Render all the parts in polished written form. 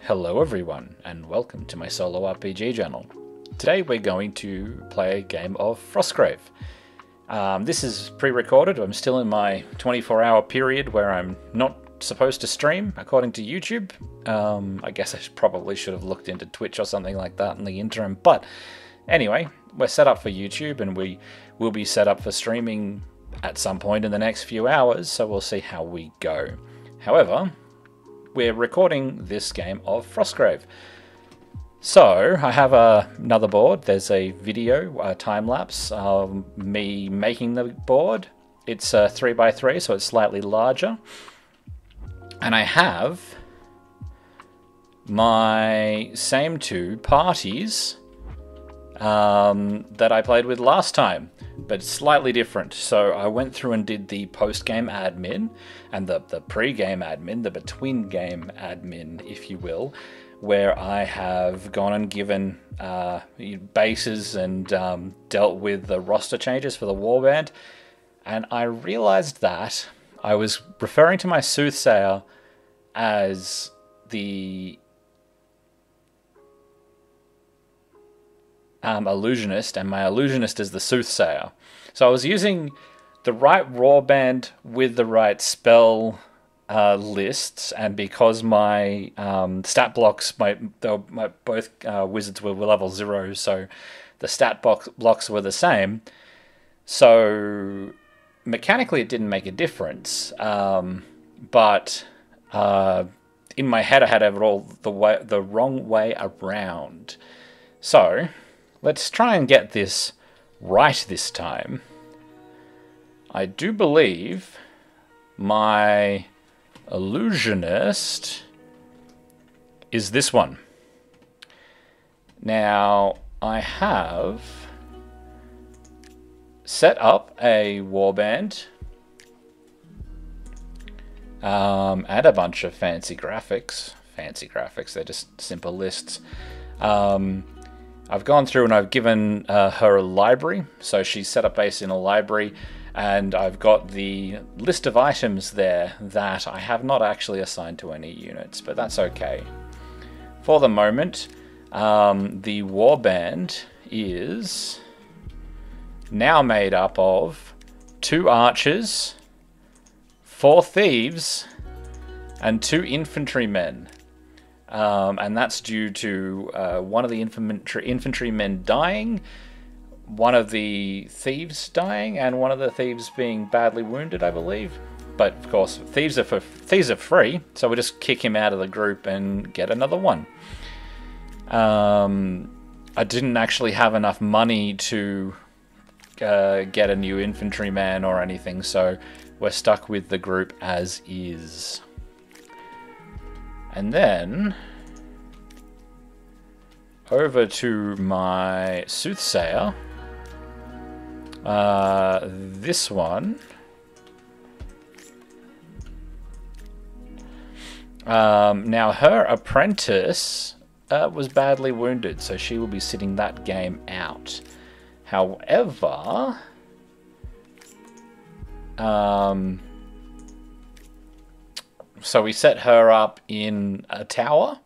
Hello everyone, and welcome to my solo RPG channel. Today we're going to play a game of Frostgrave. This is pre-recorded. I'm still in my 24-hour period where I'm not supposed to stream, according to YouTube. I guess I probably should have looked into Twitch or something like that in the interim, but anyway, we're set up for YouTube and we will be set up for streaming at some point in the next few hours, so we'll see how we go. However, we're recording this game of Frostgrave. So, I have another board. There's a video, a time-lapse of me making the board. It's 3x3, so it's slightly larger. And I have my same two parties that I played with last time, but slightly different. So I went through and did the post-game admin and the pre-game admin, the between-game admin, if you will, where I have gone and given bases and dealt with the roster changes for the warband. And I realized that I was referring to my soothsayer as the illusionist, and my illusionist is the soothsayer. So I was using the right warband with the right spell lists, and because my stat blocks, both wizards were level 0, so the stat blocks were the same. So mechanically it didn't make a difference, but in my head I had it all the wrong way around. So let's try and get this right this time. I do believe my illusionist is this one. Now, I have set up a warband and a bunch of fancy graphics. They're just simple lists. I've gone through and I've given her a library, so she's set up base in a library, and I've got the list of items there that I have not actually assigned to any units, but that's okay. For the moment, the warband is now made up of 2 archers, 4 thieves, and 2 infantrymen. And that's due to one of the infantrymen dying, one of the thieves dying, and one of the thieves being badly wounded, I believe. But of course, thieves are free, so we'll just kick him out of the group and get another one. I didn't actually have enough money to get a new infantryman or anything, so we're stuck with the group as is. And then over to my soothsayer. This one. Now her apprentice was badly wounded, so she will be sitting that game out. However, so we set her up in a tower,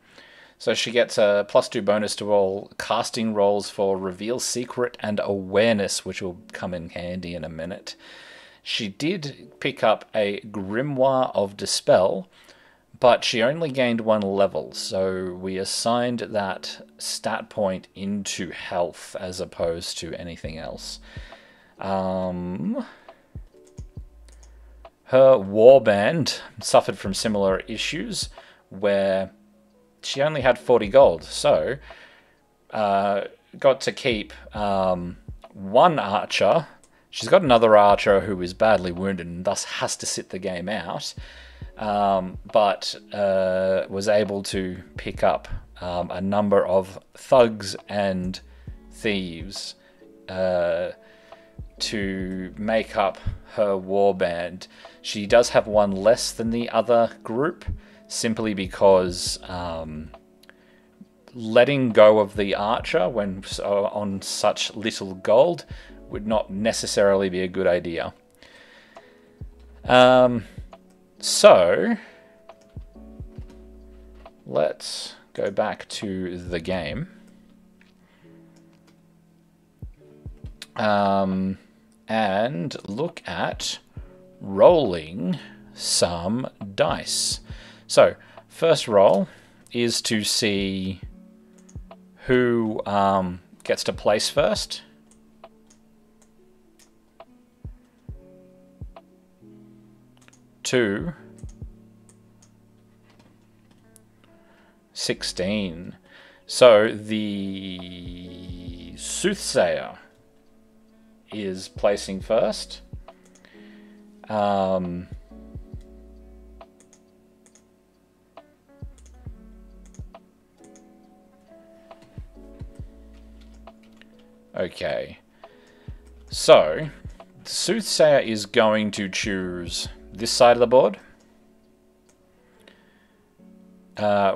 so she gets a +2 bonus to all casting rolls for Reveal Secret and Awareness, which will come in handy in a minute. She did pick up a Grimoire of Dispel, but she only gained 1 level, so we assigned that stat point into health as opposed to anything else. Her warband suffered from similar issues where she only had 40 gold, so got to keep 1 archer. She's got another archer who is badly wounded and thus has to sit the game out, but was able to pick up a number of thugs and thieves to make up her warband. She does have 1 less than the other group, simply because letting go of the archer when on such little gold would not necessarily be a good idea. So let's go back to the game. And look at rolling some dice. So, first roll is to see who gets to place first. Two, 16. So the Soothsayer is placing first. Okay. So the Soothsayer is going to choose this side of the board,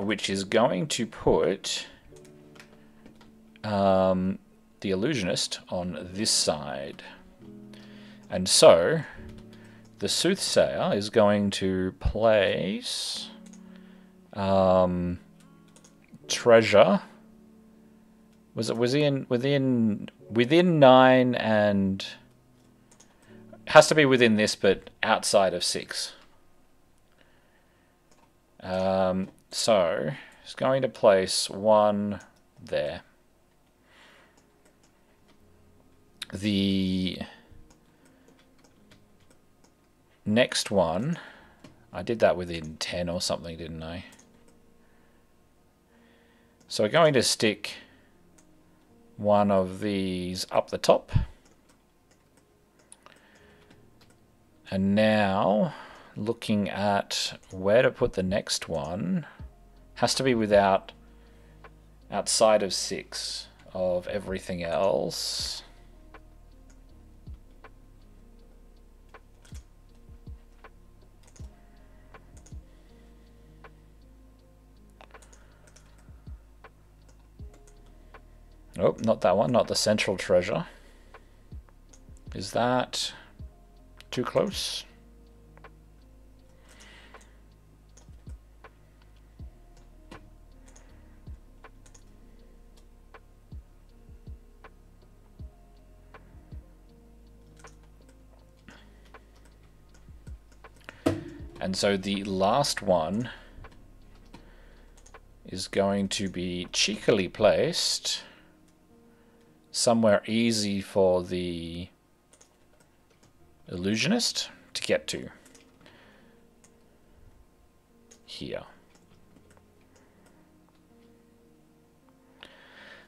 which is going to put the Illusionist on this side. And so the Soothsayer is going to place treasure. Was it within 9 and has to be within this, but outside of 6. So it's going to place 1 there. The next one, I did that within 10 or something, didn't I? So we're going to stick one of these up the top. And now, looking at where to put the next one, has to be outside of 6 of everything else. Oh, not that one, not the central treasure. Is that too close? And so the last one is going to be cheekily placed somewhere easy for the Illusionist to get to. Here.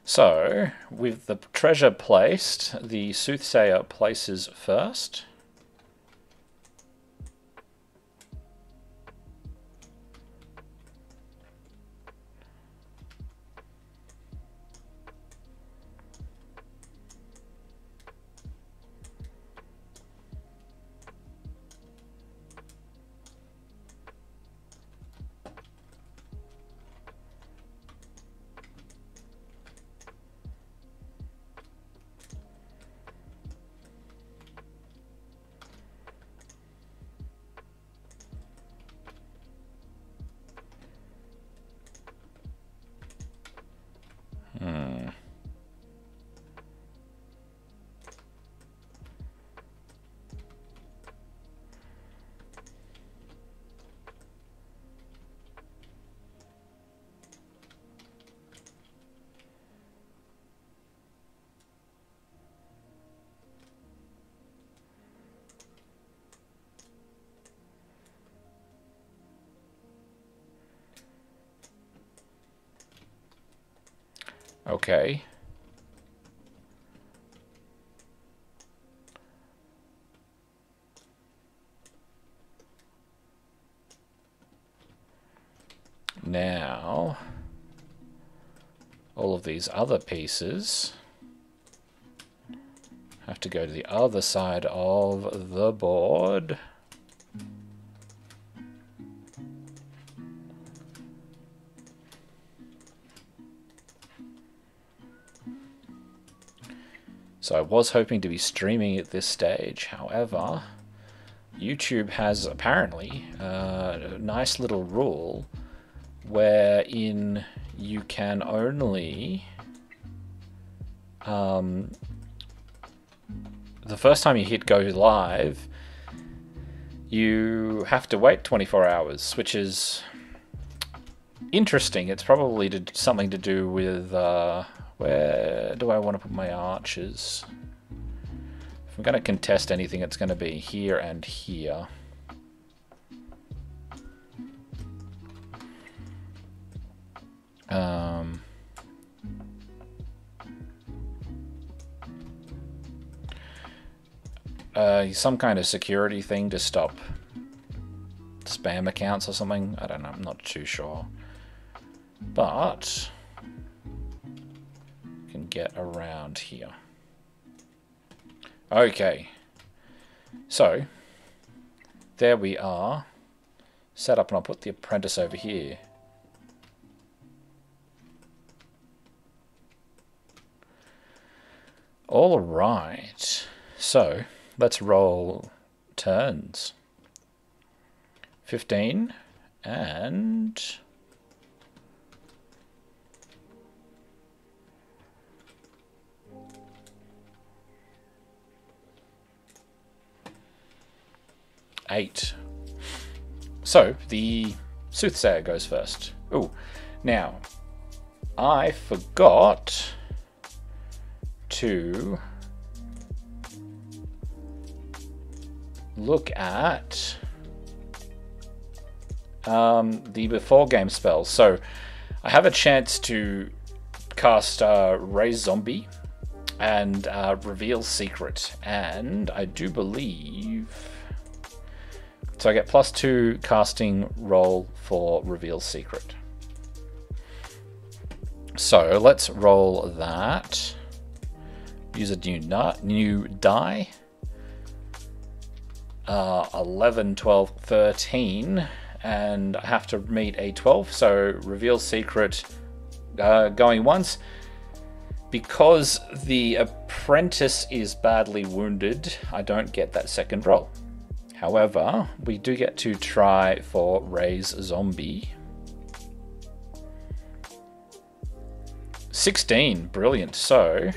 So, with the treasure placed, the Soothsayer places first. Okay. Now, all of these other pieces have to go to the other side of the board. So I was hoping to be streaming at this stage. However, YouTube has apparently a nice little rule wherein you can only... the first time you hit go live, you have to wait 24 hours, which is interesting. It's probably something to do with... where do I want to put my archers? If I'm going to contest anything, it's going to be here and here. Some kind of security thing to stop spam accounts or something. I don't know, I'm not too sure. But you can get around here. Okay. So there we are. Set up, and I'll put the apprentice over here. All right. So let's roll turns. 15 and 8. So the soothsayer goes first. Ooh, now I forgot to look at the before game spells. So I have a chance to cast Raise Zombie and Reveal Secret, and I do believe so I get +2 casting roll for Reveal Secret. So let's roll that. Use a new die. 11, 12, 13, and I have to meet a 12, so Reveal Secret going once. Because the apprentice is badly wounded, I don't get that second roll. However, we do get to try for Raise Zombie. 16, brilliant. So,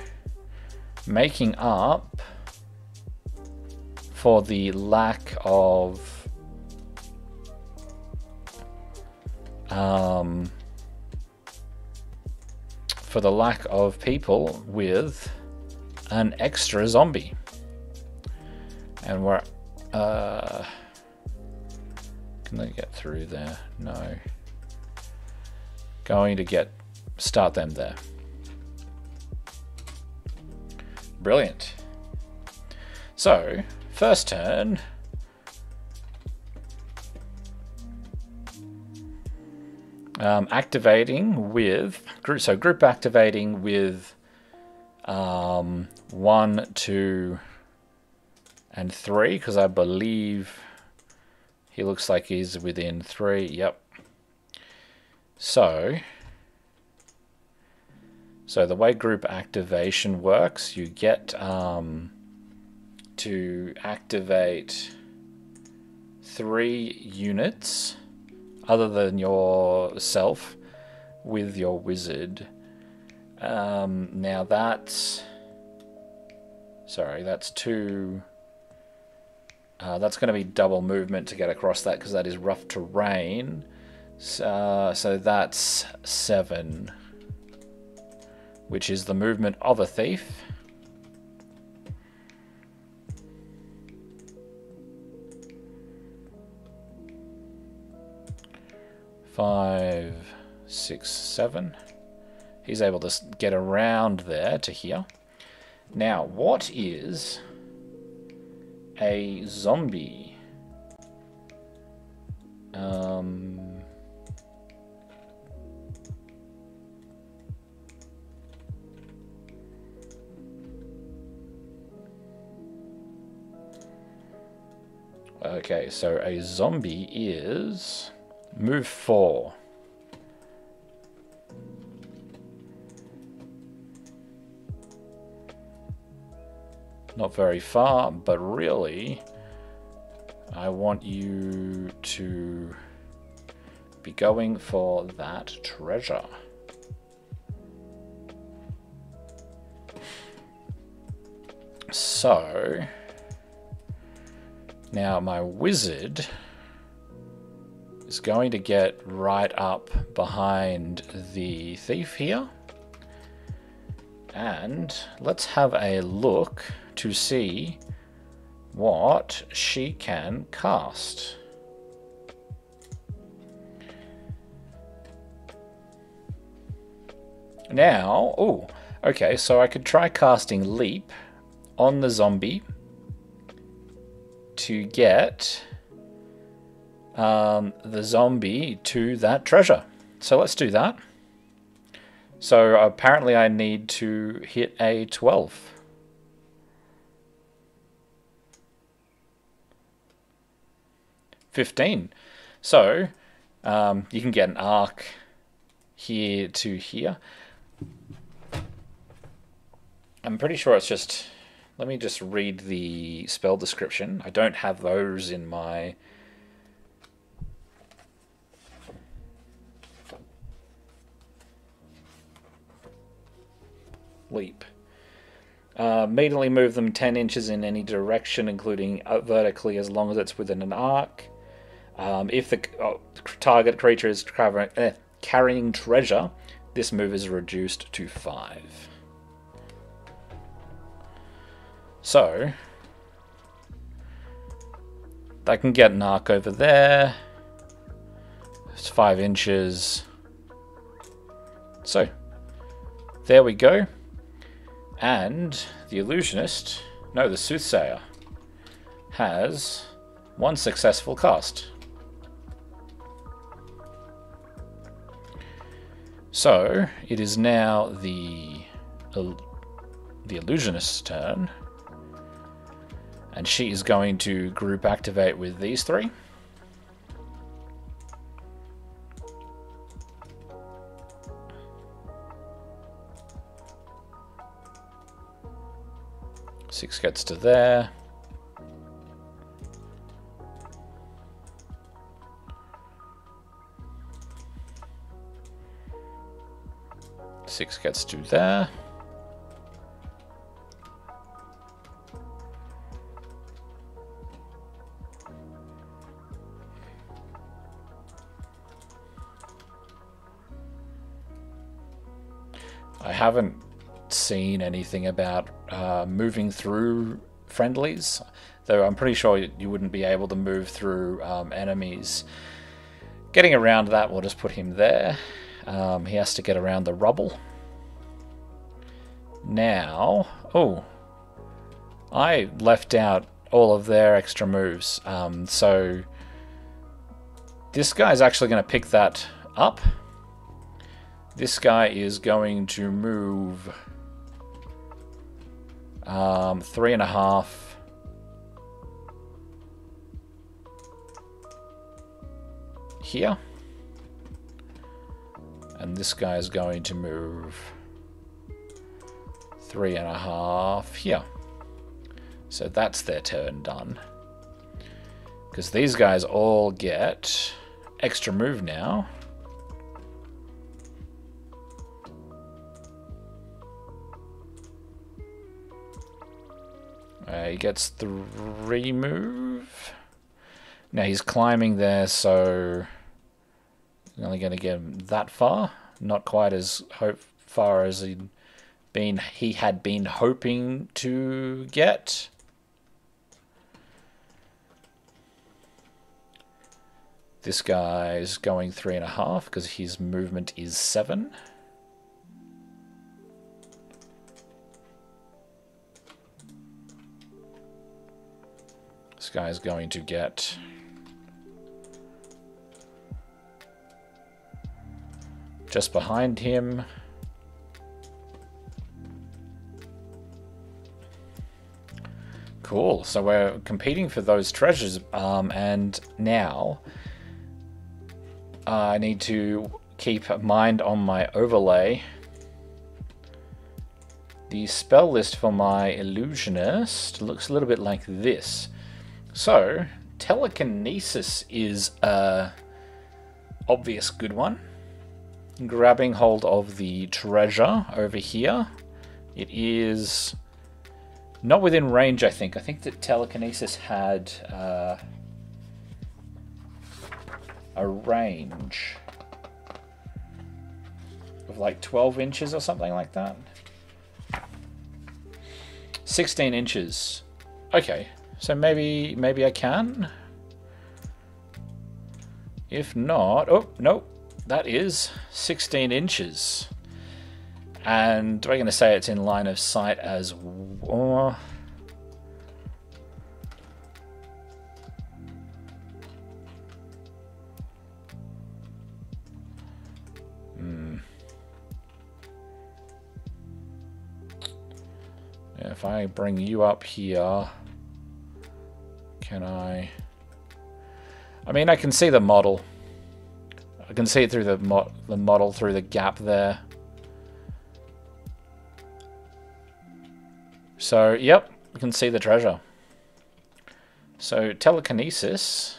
making up for the lack of people with an extra zombie, and we're can they get through there? No. Going to start them there. Brilliant. So first turn, activating with group activating with 1, 2, and 3, because I believe he looks like he's within 3. Yep. So the way group activation works, you get to activate 3 units other than yourself with your wizard. Now that's 2. That's going to be double movement to get across that, because that is rough terrain. So that's 7, which is the movement of a thief. Five, 6, 7. He's able to get around there to here. Now, what is a zombie? Okay, so a zombie is move 4. Not very far, but really, I want you to be going for that treasure. So now my wizard is going to get right up behind the thief here. And let's have a look to see what she can cast. Now, oh, okay, so I could try casting Leap on the zombie to get the zombie to that treasure. So let's do that. So apparently I need to hit a 12. $15. So you can get an arc here to here. I'm pretty sure it's just... Let me just read the spell description. I don't have those in my... Leap. Immediately move them 10 inches in any direction, including vertically, as long as it's within an arc. If the target creature is carrying treasure, this move is reduced to 5. So, I can get an arc over there. It's 5 inches. So, there we go. And the illusionist, no, the soothsayer, has 1 successful cast. So it is now the illusionist's turn, and she is going to group activate with these 3. Six gets to there. Six gets to there. I haven't seen anything about moving through friendlies, though I'm pretty sure you wouldn't be able to move through enemies. Getting around that, we'll just put him there. He has to get around the rubble. Now, oh, I left out all of their extra moves, so this guy's actually going to pick that up. This guy is going to move 3.5 here, and this guy is going to move 3.5 here. So that's their turn done, because these guys all get extra move now. He gets 3 move. Now he's climbing there, so he's only going to get him that far. Not quite as far as he had been hoping to get. This guy's going 3.5 because his movement is 7. This guy's going to get just behind him. Cool, so we're competing for those treasures, and now I need to keep mind on my overlay. The spell list for my illusionist looks a little bit like this. So, telekinesis is a obvious good one. Grabbing hold of the treasure over here. It is Not within range, I think. I think that telekinesis had a range of like 12 inches or something like that. 16 inches. Okay, so maybe I can. If not, oh no, that is 16 inches. And we're going to say it's in line of sight as well. If I bring you up here, can I mean, I can see the model. I can see it through the model through the gap there. So, yep, we can see the treasure. So, telekinesis.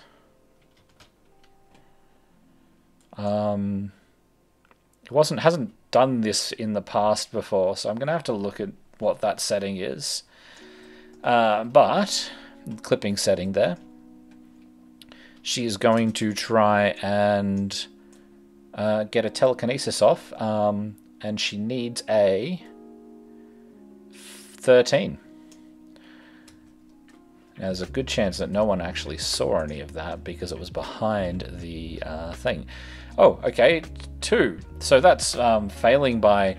It hasn't done this in the past before, so I'm going to have to look at what that setting is. But, clipping setting there. She is going to try and get a telekinesis off, and she needs a 13. Now, there's a good chance that no one actually saw any of that because it was behind the thing. Oh, okay, 2. So that's failing by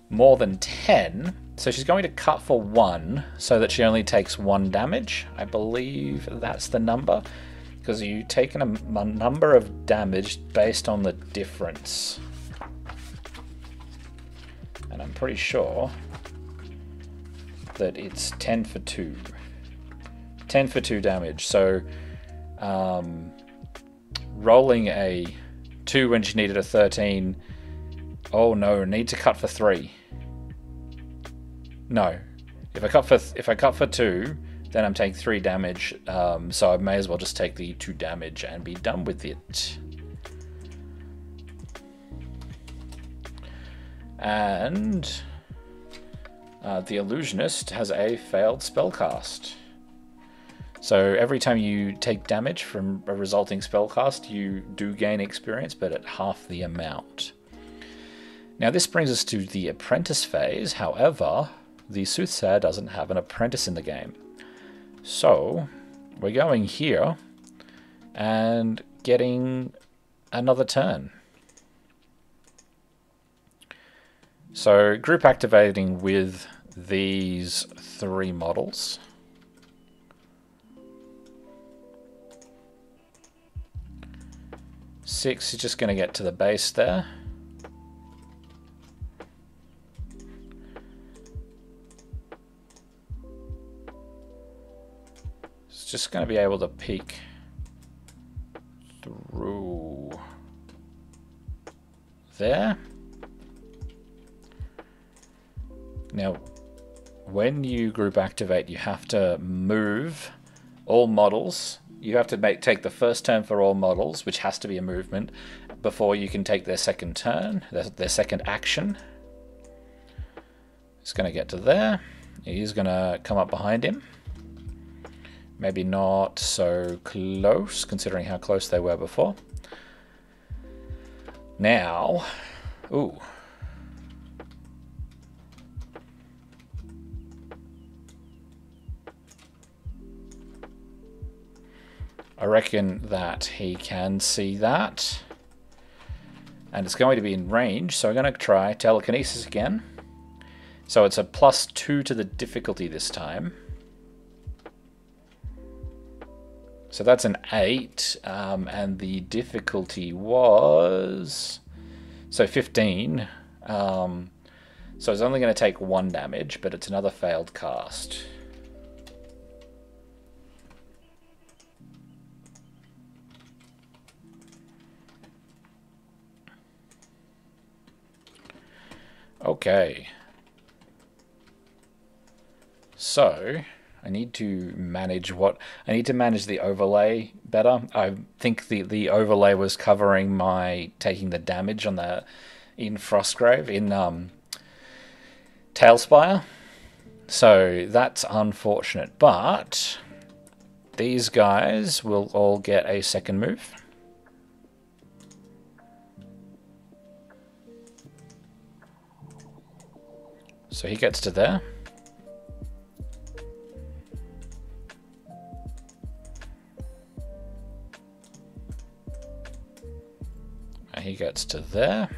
more than 10. So she's going to cut for 1 so that she only takes 1 damage. I believe that's the number, because you've taken a number of damage based on the difference. And I'm pretty sure that it's 10 for 2. 10 for 2 damage. So rolling a 2 when she needed a 13. Oh no, need to cut for 3. No. If I cut for 2, then I'm taking 3 damage, so I may as well just take the 2 damage and be done with it. And the illusionist has a failed spellcast. So every time you take damage from a resulting spellcast, you do gain experience, but at half the amount. Now this brings us to the apprentice phase. However, the soothsayer doesn't have an apprentice in the game. So we're going here and getting another turn. So group activating with these 3 models. Six is just going to get to the base there. It's just going to be able to peek through there. Now, when you group activate, you have to move all models. You have to take the first turn for all models, which has to be a movement, before you can take their second turn, their second action. It's going to get to there. He's going to come up behind him. Maybe not so close, considering how close they were before. Now, ooh. I reckon that he can see that. And it's going to be in range, so I'm going to try telekinesis again. So it's a +2 to the difficulty this time. So that's an 8, and the difficulty was... So 15. So it's only going to take 1 damage, but it's another failed cast. Okay. So I need to manage the overlay better. I think the overlay was covering my taking the damage on in Frostgrave in Tailspire. So that's unfortunate, but these guys will all get a second move. So he gets to there. And he gets to there.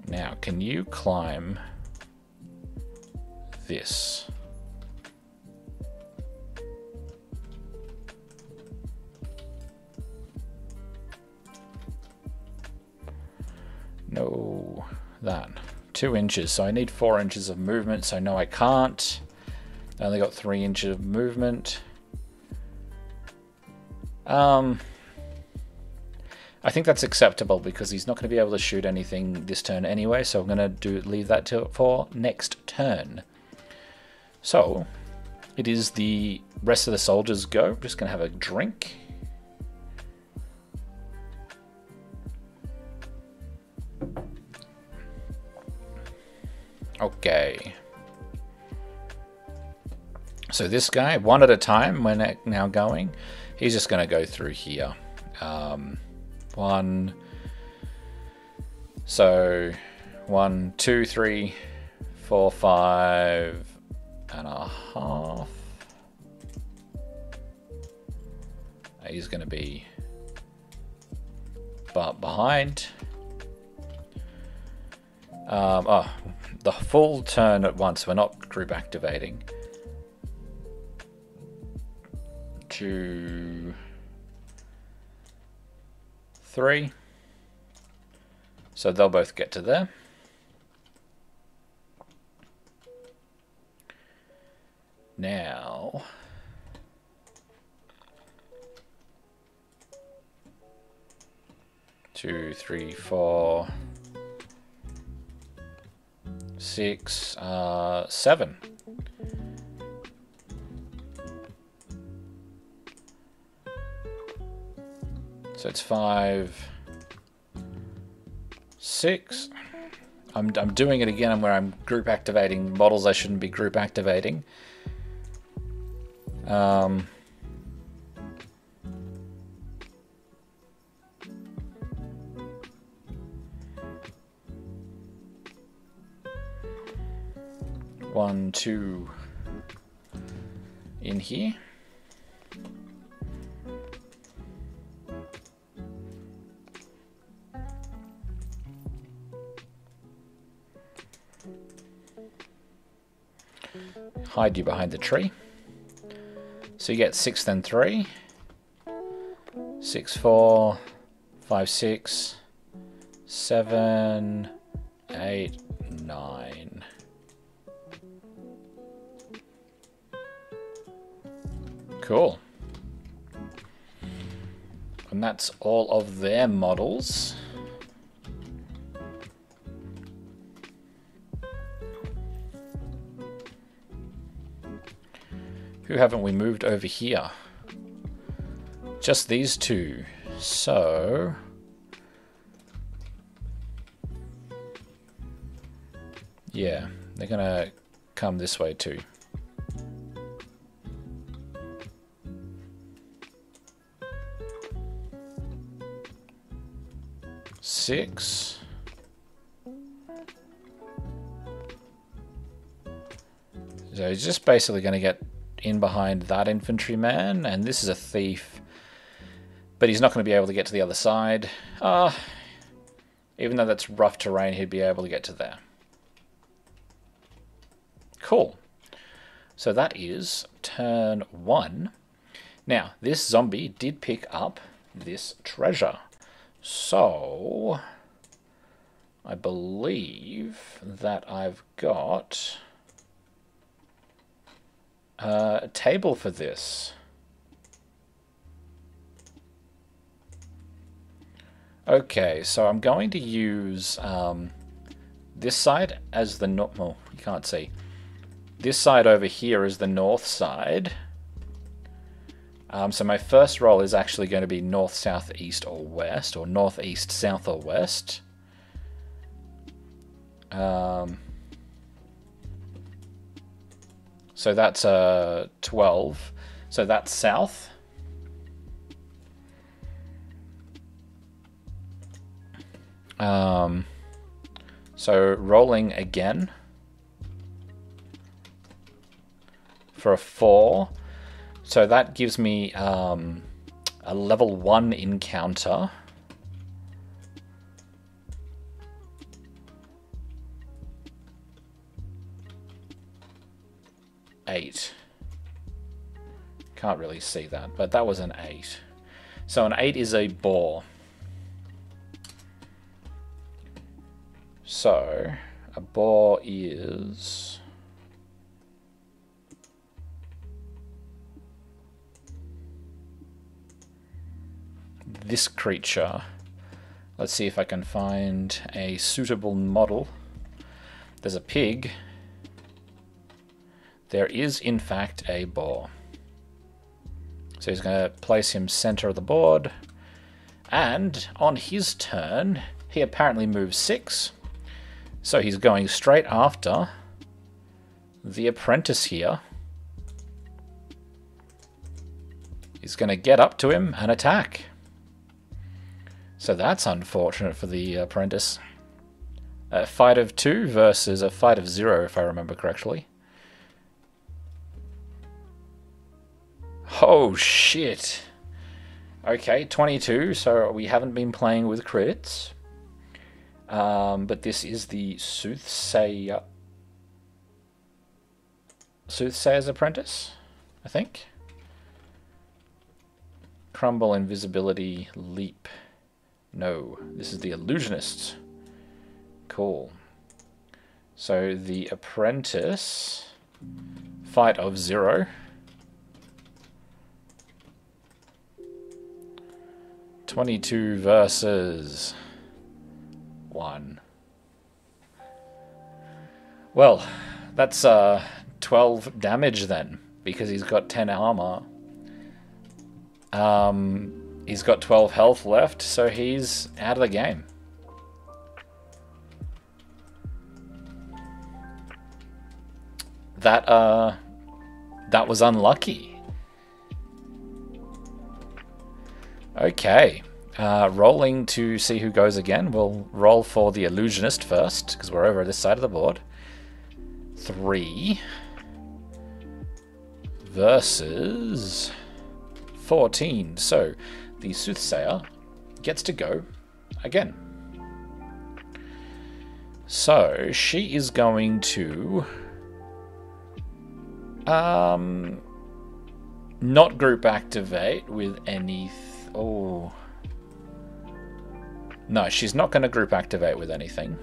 Now, can you climb this? No, that. 2 inches, so I need 4 inches of movement, so no, I can't. I only got 3 inches of movement. I think that's acceptable because he's not going to be able to shoot anything this turn anyway, so I'm going to leave that for next turn. So, it is the rest of the soldiers go. I'm just going to have a drink. Okay. So this guy, one at a time, we're now going. He's just going to go through here. 1. So 1, 2, 3, 4, 5 and a half. He's going to be behind. Oh, the full turn at once. We're not group activating. 2, 3. So they'll both get to there. Now, two, 3, 4, 6, 7. So it's 5, 6. I'm doing it again where I'm group activating models I shouldn't be group activating. One, 2 in here. Hide you behind the tree. So you get 6 then 3. 6, 4, 5, 6, 7, 8, 9. Cool. And that's all of their models. Who haven't we moved over here? Just these 2. So yeah, they're gonna come this way too. Six. So he's just basically going to get in behind that infantryman, and this is a thief, but he's not going to be able to get to the other side. Even though that's rough terrain, he'd be able to get to there. Cool. So that is turn 1. Now, this zombie did pick up this treasure. So, I believe that I've got a table for this. Okay, so I'm going to use this side as the north. Well, you can't see. This side over here is the north side. So my first roll is actually going to be north, south, east, or west, or north, east, south, or west. So that's 12. So that's south. So rolling again for a 4. So that gives me a level 1 encounter. Eight. Can't really see that, but that was an 8. So an 8 is a boar. So a boar is this creature. Let's see if I can find a suitable model. There's a pig. There is, in fact, a boar. So he's going to place him center of the board. And on his turn, he apparently moves 6. So he's going straight after the apprentice here. He's going to get up to him and attack. So that's unfortunate for the apprentice. A fight of 2 versus a fight of 0, if I remember correctly. Oh, shit. Okay, 22, so we haven't been playing with crits. But this is the Soothsayer's Apprentice, I think. Crumble, Invisibility, Leap. No, this is the Illusionist. Cool. So the Apprentice, fight of 0. 22 versus 1. Well, that's 12 damage then, because he's got 10 armor. He's got 12 health left, so he's out of the game. That was unlucky. Okay, rolling to see who goes again. We'll roll for the Illusionist first, because we're over this side of the board. 3 versus 14. So the Soothsayer gets to go again. So she is going to not group activate with any. Oh. No, she's not going to group activate with anything.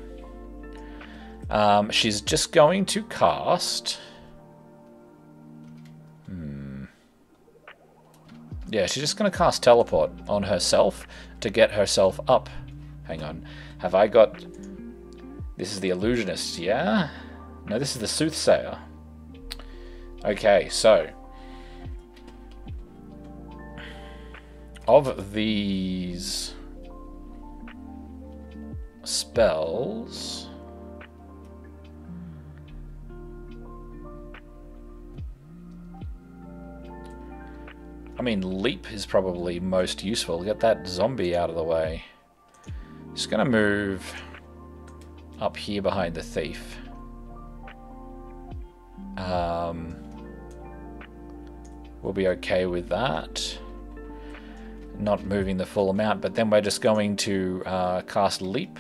She's just going to cast. Yeah, she's just going to cast Teleport on herself to get herself up. Hang on. Have I got... This is the Illusionist, yeah? No, this is the Soothsayer. Okay, so... Of these spells, I mean, Leap is probably most useful. Get that zombie out of the way. Just gonna move up here behind the thief. We'll be okay with that. Not moving the full amount, but then we're just going to cast Leap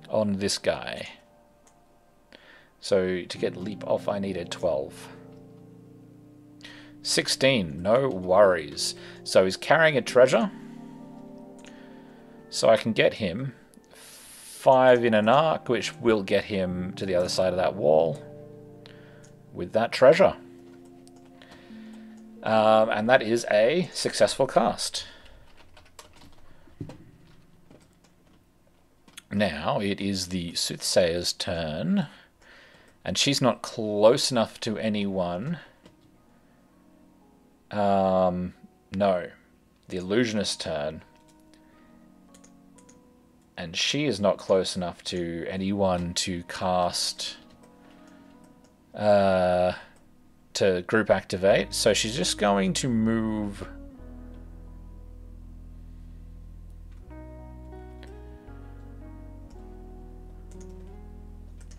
on this guy. So to get Leap off, I needed 12. 16, no worries. So he's carrying a treasure. So I can get him 5 in an arc, which will get him to the other side of that wall with that treasure. And that is a successful cast. Now it is the Soothsayer's turn, and she's not close enough to anyone. No, the Illusionist's turn, and she is not close enough to anyone to cast to group activate. So she's just going to move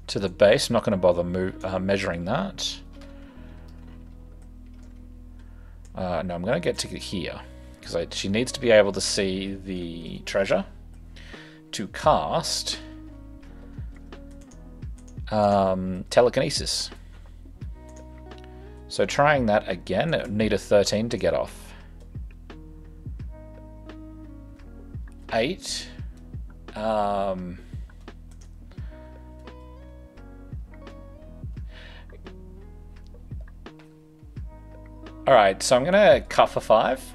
to the base. I'm not going to bother measuring that. No, I'm going to get to here because she needs to be able to see the treasure to cast telekinesis. So trying that again, it would need a 13 to get off. 8. Alright, so I'm going to cut for 5.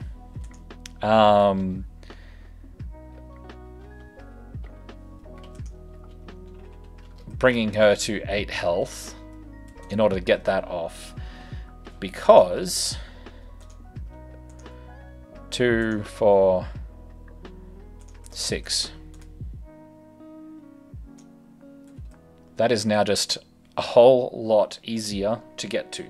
Bringing her to 8 health in order to get that off. Because 2, 4, 6. That is now just a whole lot easier to get to.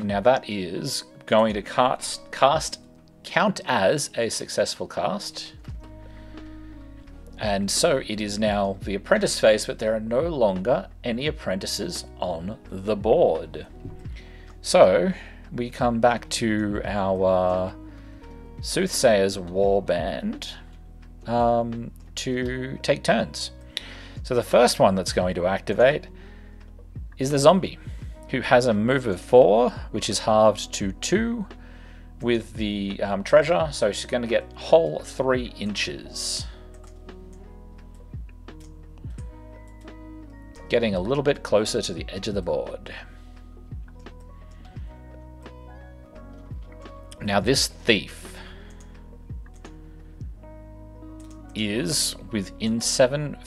Now that is going to count as a successful cast. And so it is now the apprentice phase, but there are no longer any apprentices on the board. So we come back to our Soothsayer's Warband to take turns. So the first one that's going to activate is the zombie, who has a move of 4, which is halved to 2 with the treasure, so she's going to get whole 3 inches. Getting a little bit closer to the edge of the board. Now this thief is within 7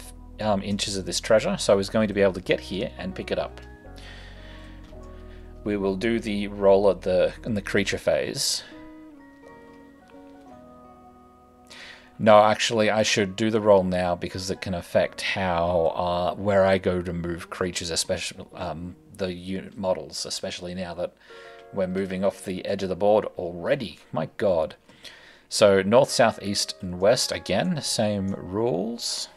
inches of this treasure, so he's going to be able to get here and pick it up. We will do the roll in the creature phase. No, actually, I should do the roll now because it can affect how where I go to move creatures, especially the unit models, especially now that we're moving off the edge of the board already. My God. So north, south, east, and west again, same rules.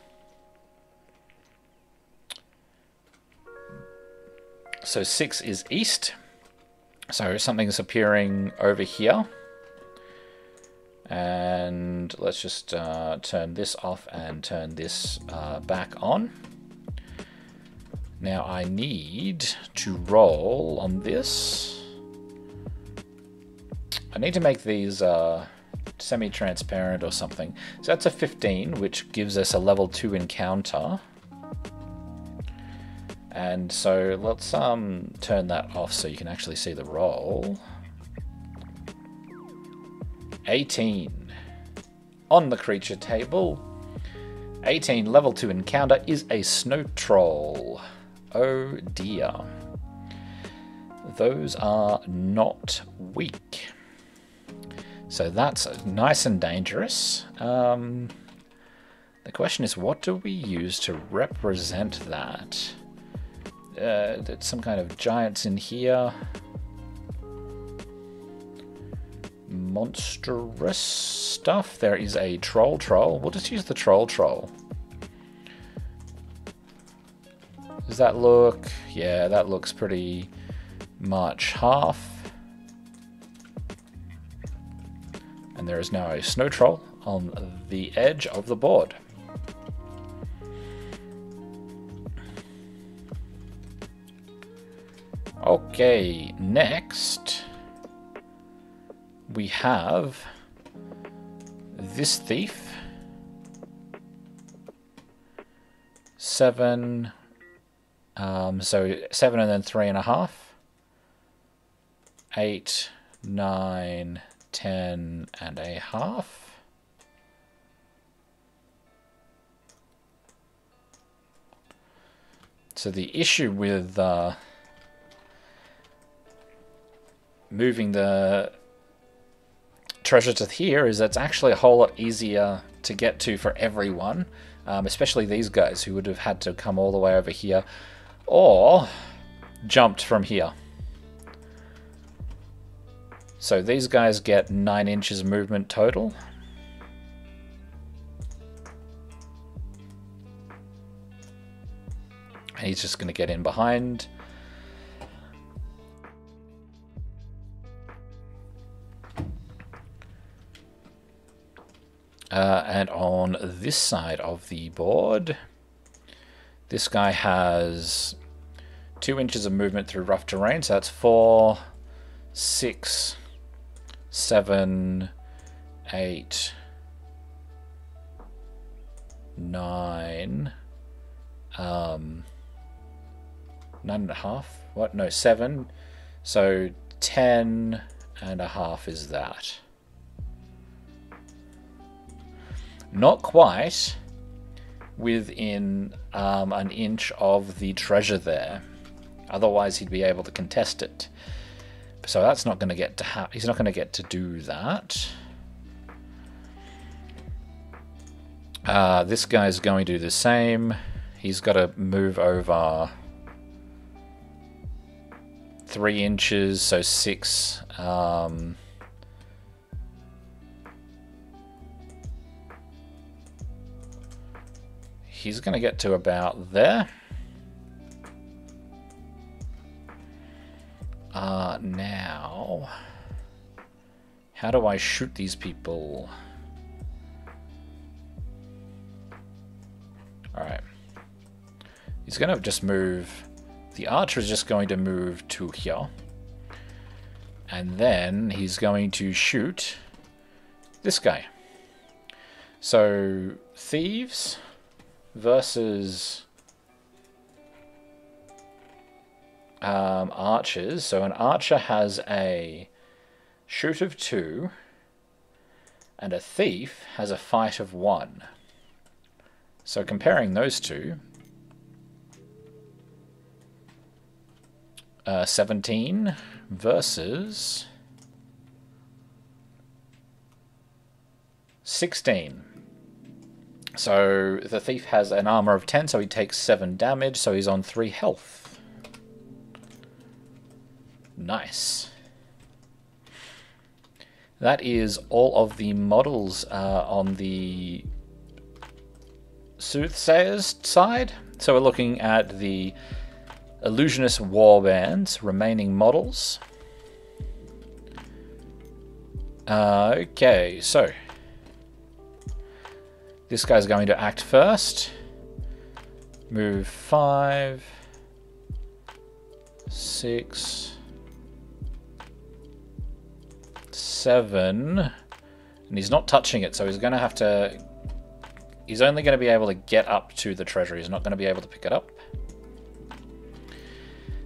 So 6 is east. So something's appearing over here. And let's just turn this off and turn this back on. Now I need to roll on this. I need to make these semi-transparent or something. So that's a 15, which gives us a level 2 encounter. And so let's turn that off so you can actually see the roll. 18 on the creature table. 18 level 2 encounter is a snow troll. Oh dear. Those are not weak. So that's nice and dangerous. The question is, what do we use to represent that? There's some kind of giants in here. Monstrous stuff. There is a troll. We'll just use the troll. Does that look? Yeah, that looks pretty much half. And there is now a snow troll on the edge of the board. Okay, next we have this thief. 7, so 7 and then 3.5. 8, 9, 10 and a half. So the issue with moving the treasure to here is it's actually a whole lot easier to get to for everyone, especially these guys who would have had to come all the way over here or jumped from here. So these guys get 9 inches movement total. And he's just going to get in behind. And on this side of the board, this guy has 2 inches of movement through rough terrain. So that's 4, 6, 7, 8, 9, 9.5. What? No, 7. So 10.5 is that. Not quite within an inch of the treasure there. Otherwise, he'd be able to contest it. So that's not going to get to he's not going to get to do that. This guy's going to do the same. He's got to move over 3 inches, so 6. He's going to get to about there. Now, how do I shoot these people? Alright. He's going to just move. The archer is just going to move to here. And then he's going to shoot this guy. So, thieves versus archers. So an archer has a shoot of 2 and a thief has a fight of 1. So comparing those two, 17 versus 16. So the thief has an armor of 10, so he takes 7 damage, so he's on 3 health. Nice. That is all of the models on the Soothsayer's side. So we're looking at the Illusionist Warband's remaining models. Okay, so this guy's going to act first. Move 5, 6, 7, and he's not touching it, so he's going to have to... He's only going to be able to get up to the treasure. He's not going to be able to pick it up.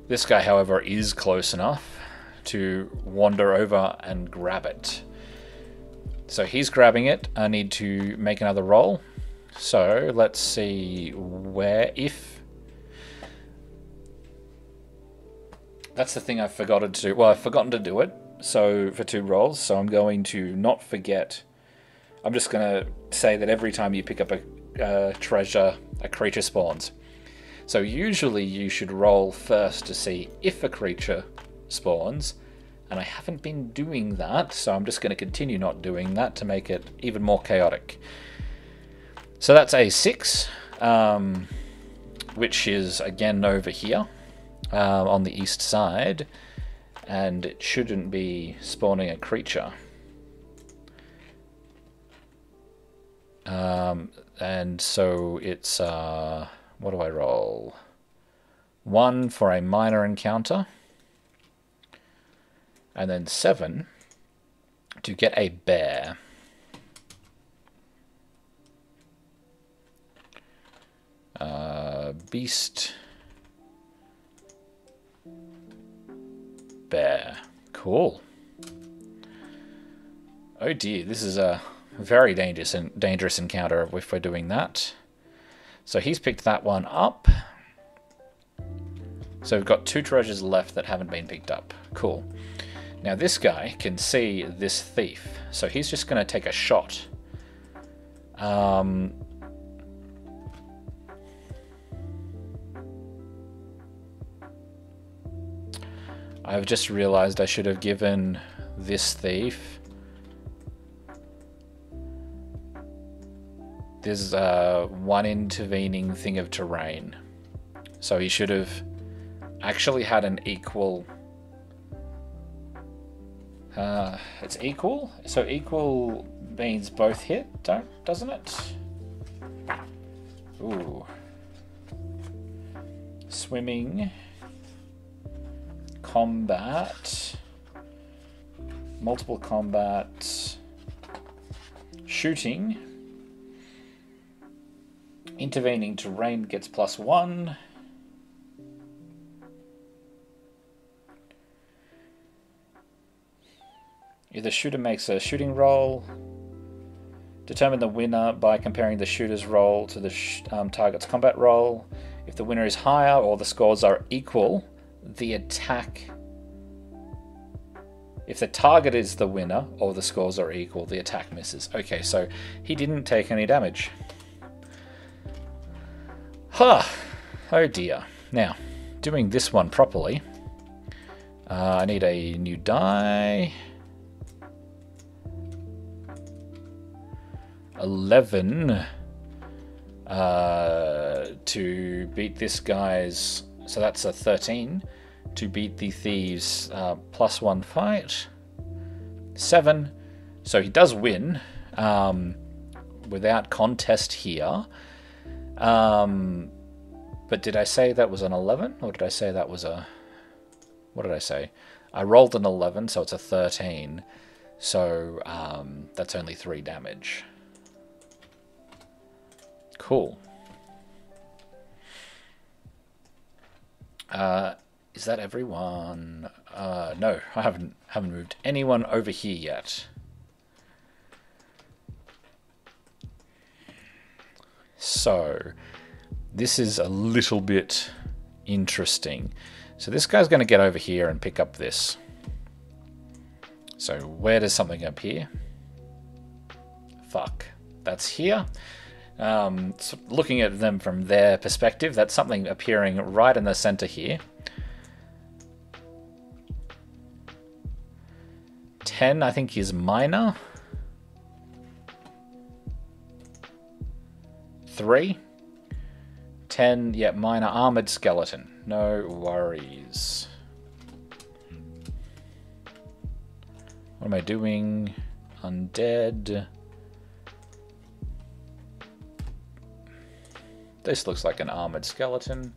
This guy, however, is close enough to wander over and grab it. So he's grabbing it. I need to make another roll. So let's see where, if... That's the thing I've forgotten to do. Well, I've forgotten to do it. So for 2 rolls, so I'm going to not forget. I'm just going to say that every time you pick up a treasure, a creature spawns. So usually you should roll first to see if a creature spawns, and I haven't been doing that, so I'm just going to continue not doing that to make it even more chaotic. So that's a 6, which is again over here on the east side. And it shouldn't be spawning a creature. And so it's, what do I roll? 1 for a minor encounter. And then 7 to get a bear. Beast. Bear. Cool. Oh dear, this is a very dangerous encounter if we're doing that. So he's picked that one up. So we've got 2 treasures left that haven't been picked up. Cool. Now this guy can see this thief, so he's just going to take a shot. I've just realized I should have given this thief. There's one intervening thing of terrain. So he should have actually had an equal... it's equal? So equal means both hit, doesn't it? Ooh. Swimming. Combat. Multiple combat. Shooting. Intervening terrain gets +1. If the shooter makes a shooting roll, determine the winner by comparing the shooter's roll to the target's combat roll. If the winner is higher or the scores are equal, the attack... If the target is the winner or the scores are equal, the attack misses. Okay, so he didn't take any damage. Huh. Oh dear. Now, doing this one properly, I need a new die. 11 to beat this guy's, so that's a 13 to beat the thieves' +1 fight. 7, so he does win without contest here. But did I say that was an 11, or did I say that was a... What did I say? I rolled an 11, so it's a 13. So that's only 3 damage. Cool. Is that everyone? No, I haven't moved anyone over here yet. So this is a little bit interesting. So this guy's going to get over here and pick up this. So where does something appear? Fuck. That's here. So looking at them from their perspective, that's something appearing right in the center here. 10, I think, is minor. 3. 10, yeah, minor armored skeleton. No worries. What am I doing? Undead. This looks like an armored skeleton.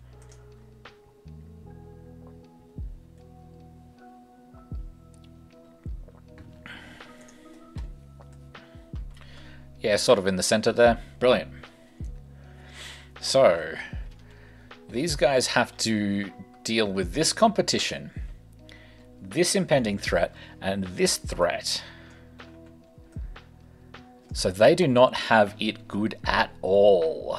Yeah, sort of in the center there. Brilliant. So, these guys have to deal with this competition, this impending threat, and this threat. So they do not have it good at all.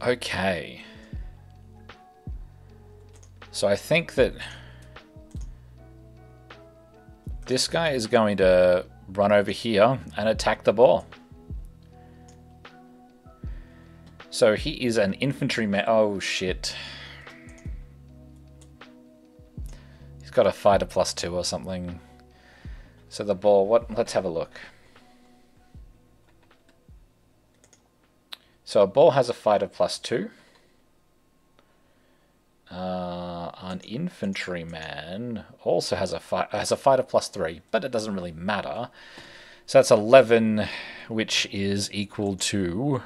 Okay. So I think that this guy is going to run over here and attack the boar. So he is an infantryman. Oh shit. He's got a fighter +2 or something. So the boar, what? Let's have a look. So a boar has a fighter +2. An infantryman also has a fighter +3, but it doesn't really matter. So that's 11, which is equal to...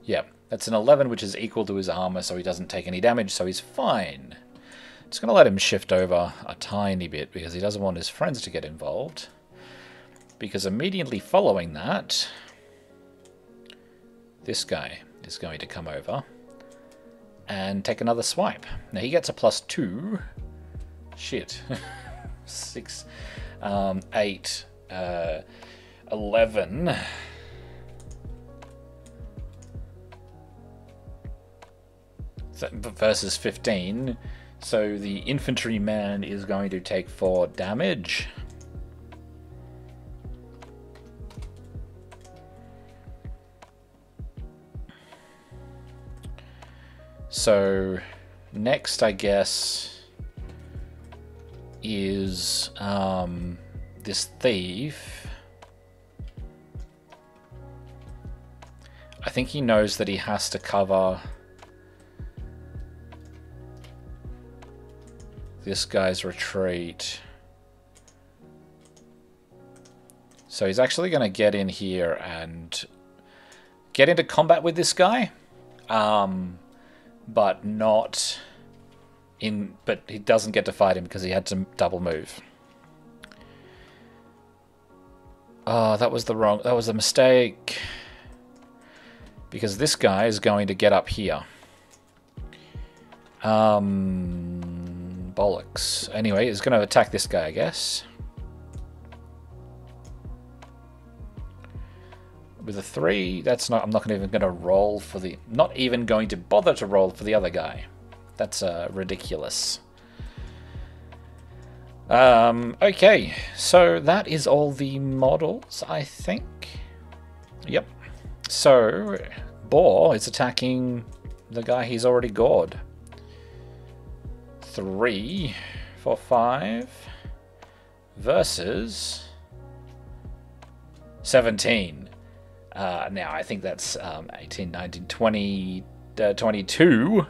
Yeah, that's an 11, which is equal to his armor, so he doesn't take any damage, so he's fine. Just going to let him shift over a tiny bit, because he doesn't want his friends to get involved. Because immediately following that, this guy is going to come over and take another swipe. Now he gets a +2. Shit. 6, 8. 11. Versus 15. So the infantryman is going to take 4 damage. So next, I guess, is this thief. I think he knows that he has to cover this guy's retreat. So he's actually going to get in here and get into combat with this guy. But not in. But he doesn't get to fight him because he had to double move. Oh, that was a mistake. Because this guy is going to get up here. Bollocks. Anyway, he's going to attack this guy, I guess. With a 3, that's not. I'm not even going to roll for the. Not even going to bother to roll for the other guy. That's ridiculous. Okay, so that is all the models, I think. Yep. So Boar is attacking the guy he's already gored. 3, 4, 5 versus 17. Now, I think that's 18, 19, 20, 22.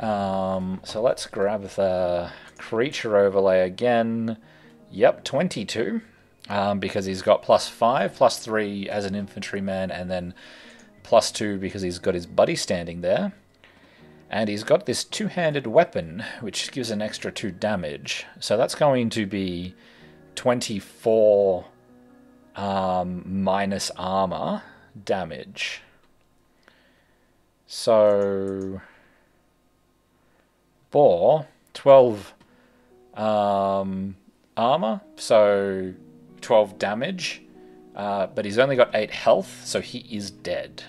So let's grab the creature overlay again. Yep, 22. Because he's got +5, +3 as an infantryman, and then +2 because he's got his buddy standing there. And he's got this two-handed weapon, which gives an extra 2 damage. So that's going to be 24... minus armor damage. So Boar 12 armor, so 12 damage, but he's only got 8 health, so he is dead.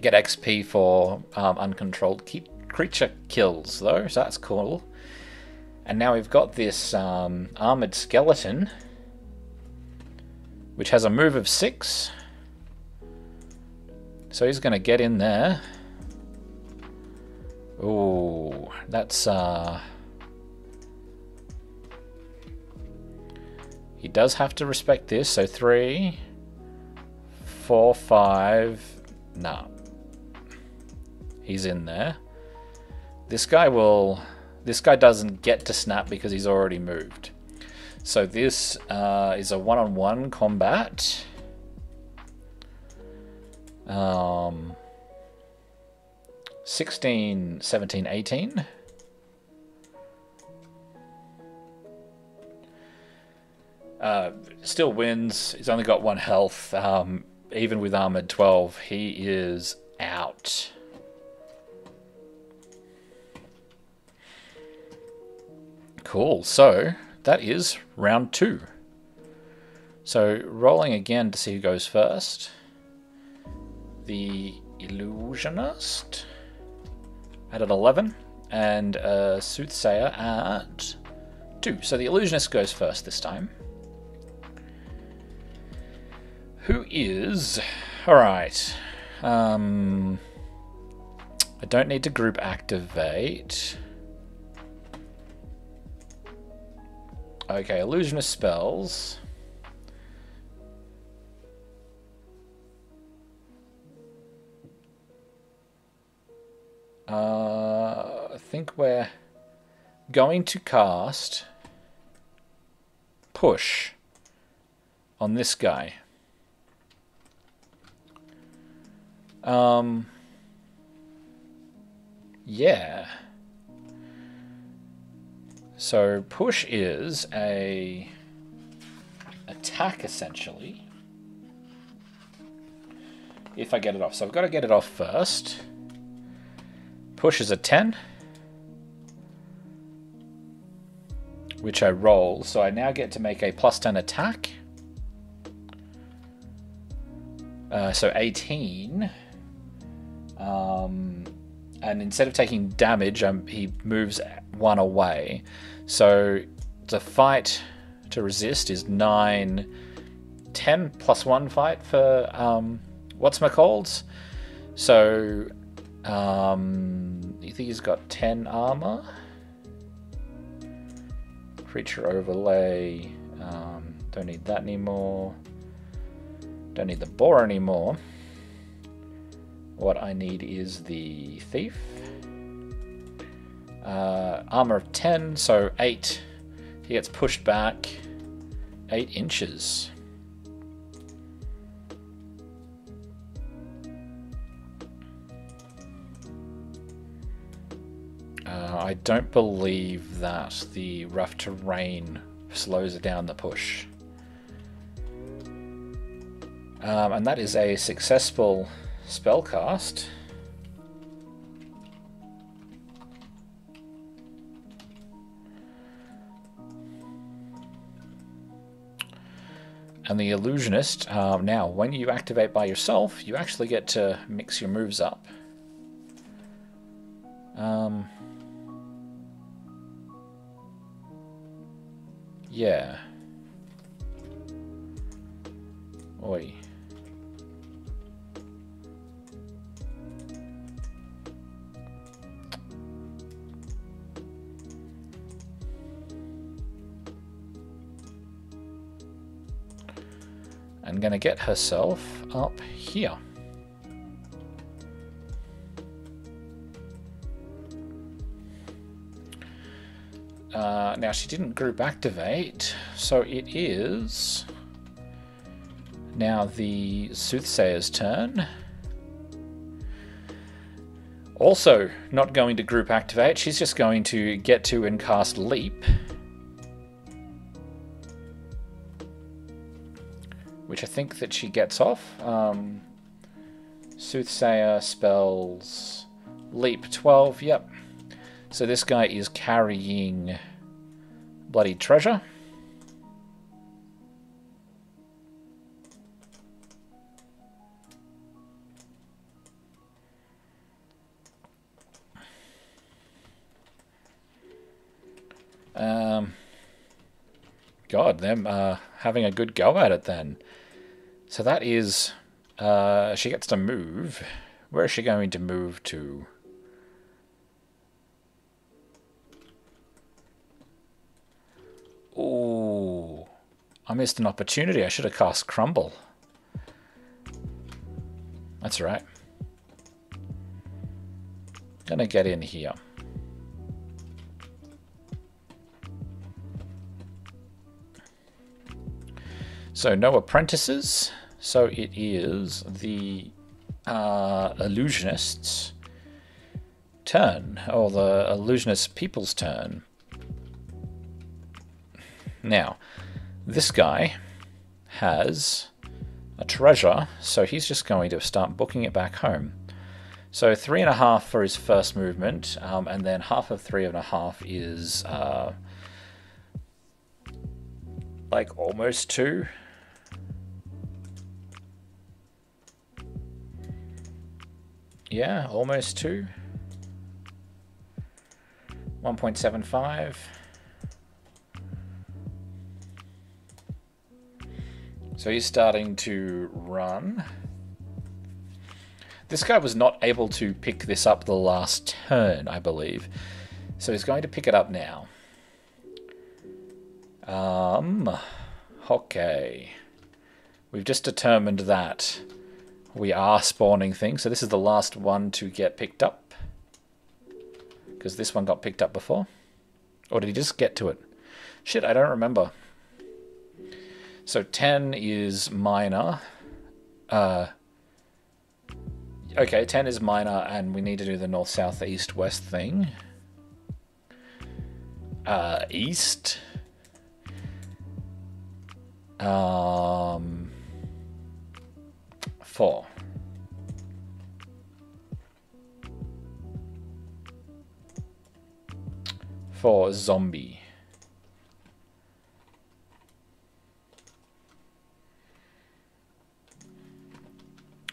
Get XP for uncontrolled creature kills though, so that's cool. And now we've got this armored skeleton, which has a move of 6. So he's going to get in there. Ooh, that's... He does have to respect this, so 3, 4, 5... Nah. He's in there. This guy doesn't get to snap because he's already moved. So this is a one-on-one combat. 16, 17, 18. Still wins. He's only got 1 health. Even with armored 12, he is out. Cool. So that is round 2. So rolling again to see who goes first. The Illusionist at an 11 and Soothsayer at 2. So the Illusionist goes first this time. Who is... Alright. I don't need to group activate. Okay, Illusionist spells. I think we're going to cast Push on this guy. Yeah. So Push is a attack essentially. If I get it off. So I've got to get it off first. Push is a 10. which I roll. So I now get to make a +10 attack. So 18. And instead of taking damage, he moves 1 away. So the fight to resist is 9, 10 +1 fight for what's-my-calls. So you think he's got 10 armor? Creature overlay. Don't need that anymore. Don't need the boar anymore. What I need is the thief. Armor of 10, so 8. He gets pushed back 8 inches. I don't believe that the rough terrain slows down the push. And that is a successful spell cast. And the illusionist, now when you activate by yourself, you actually get to mix your moves up. Yeah. Oi. And gonna get herself up here. Now she didn't group activate, so it is now the Soothsayer's turn. Also not going to group activate, she's just going to get to and cast Leap. Which I think that she gets off. Soothsayer spells Leap 12, yep. So this guy is carrying Bloody Treasure. God, them having a good go at it then. So that is, she gets to move. Where is she going to move to? Ooh, I missed an opportunity. I should have cast Crumble. That's right. Gonna get in here. So no apprentices. So it is the illusionist's turn, or the illusionist people's turn. Now, this guy has a treasure, so he's just going to start booking it back home. So 3.5 for his first movement, and then half of 3.5 is like almost 2. Yeah, almost 2. 1.75. So he's starting to run. This guy was not able to pick this up the last turn, I believe. So he's going to pick it up now. Okay. We've just determined that we are spawning things. So this is the last one to get picked up. Because this one got picked up before. Or did he just get to it? Shit, I don't remember. So 10 is minor. Okay, 10 is minor, and we need to do the north, south, east, west thing. East. 4. For zombie.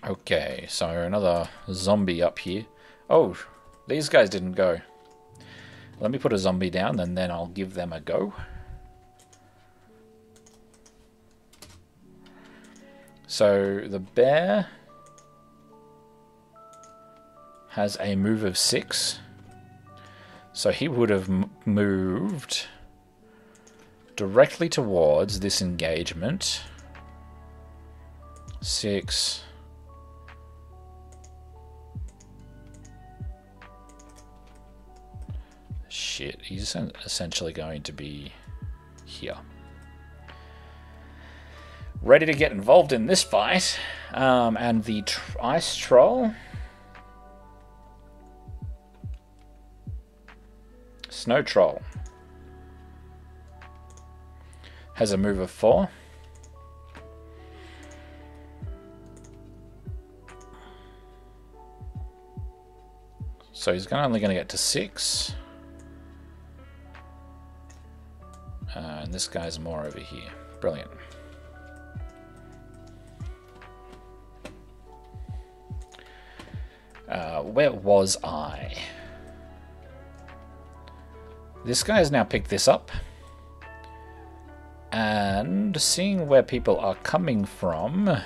Okay, so another zombie up here. Oh, these guys didn't go. Let me put a zombie down and then I'll give them a go. So the bear has a move of 6. So he would have moved directly towards this engagement. 6. Shit, he's essentially going to be here. Ready to get involved in this fight. And the ice troll, snow troll, has a move of 4. So he's only going to get to 6. And this guy's more over here. Brilliant. Where was I? This guy has now picked this up. And seeing where people are coming from,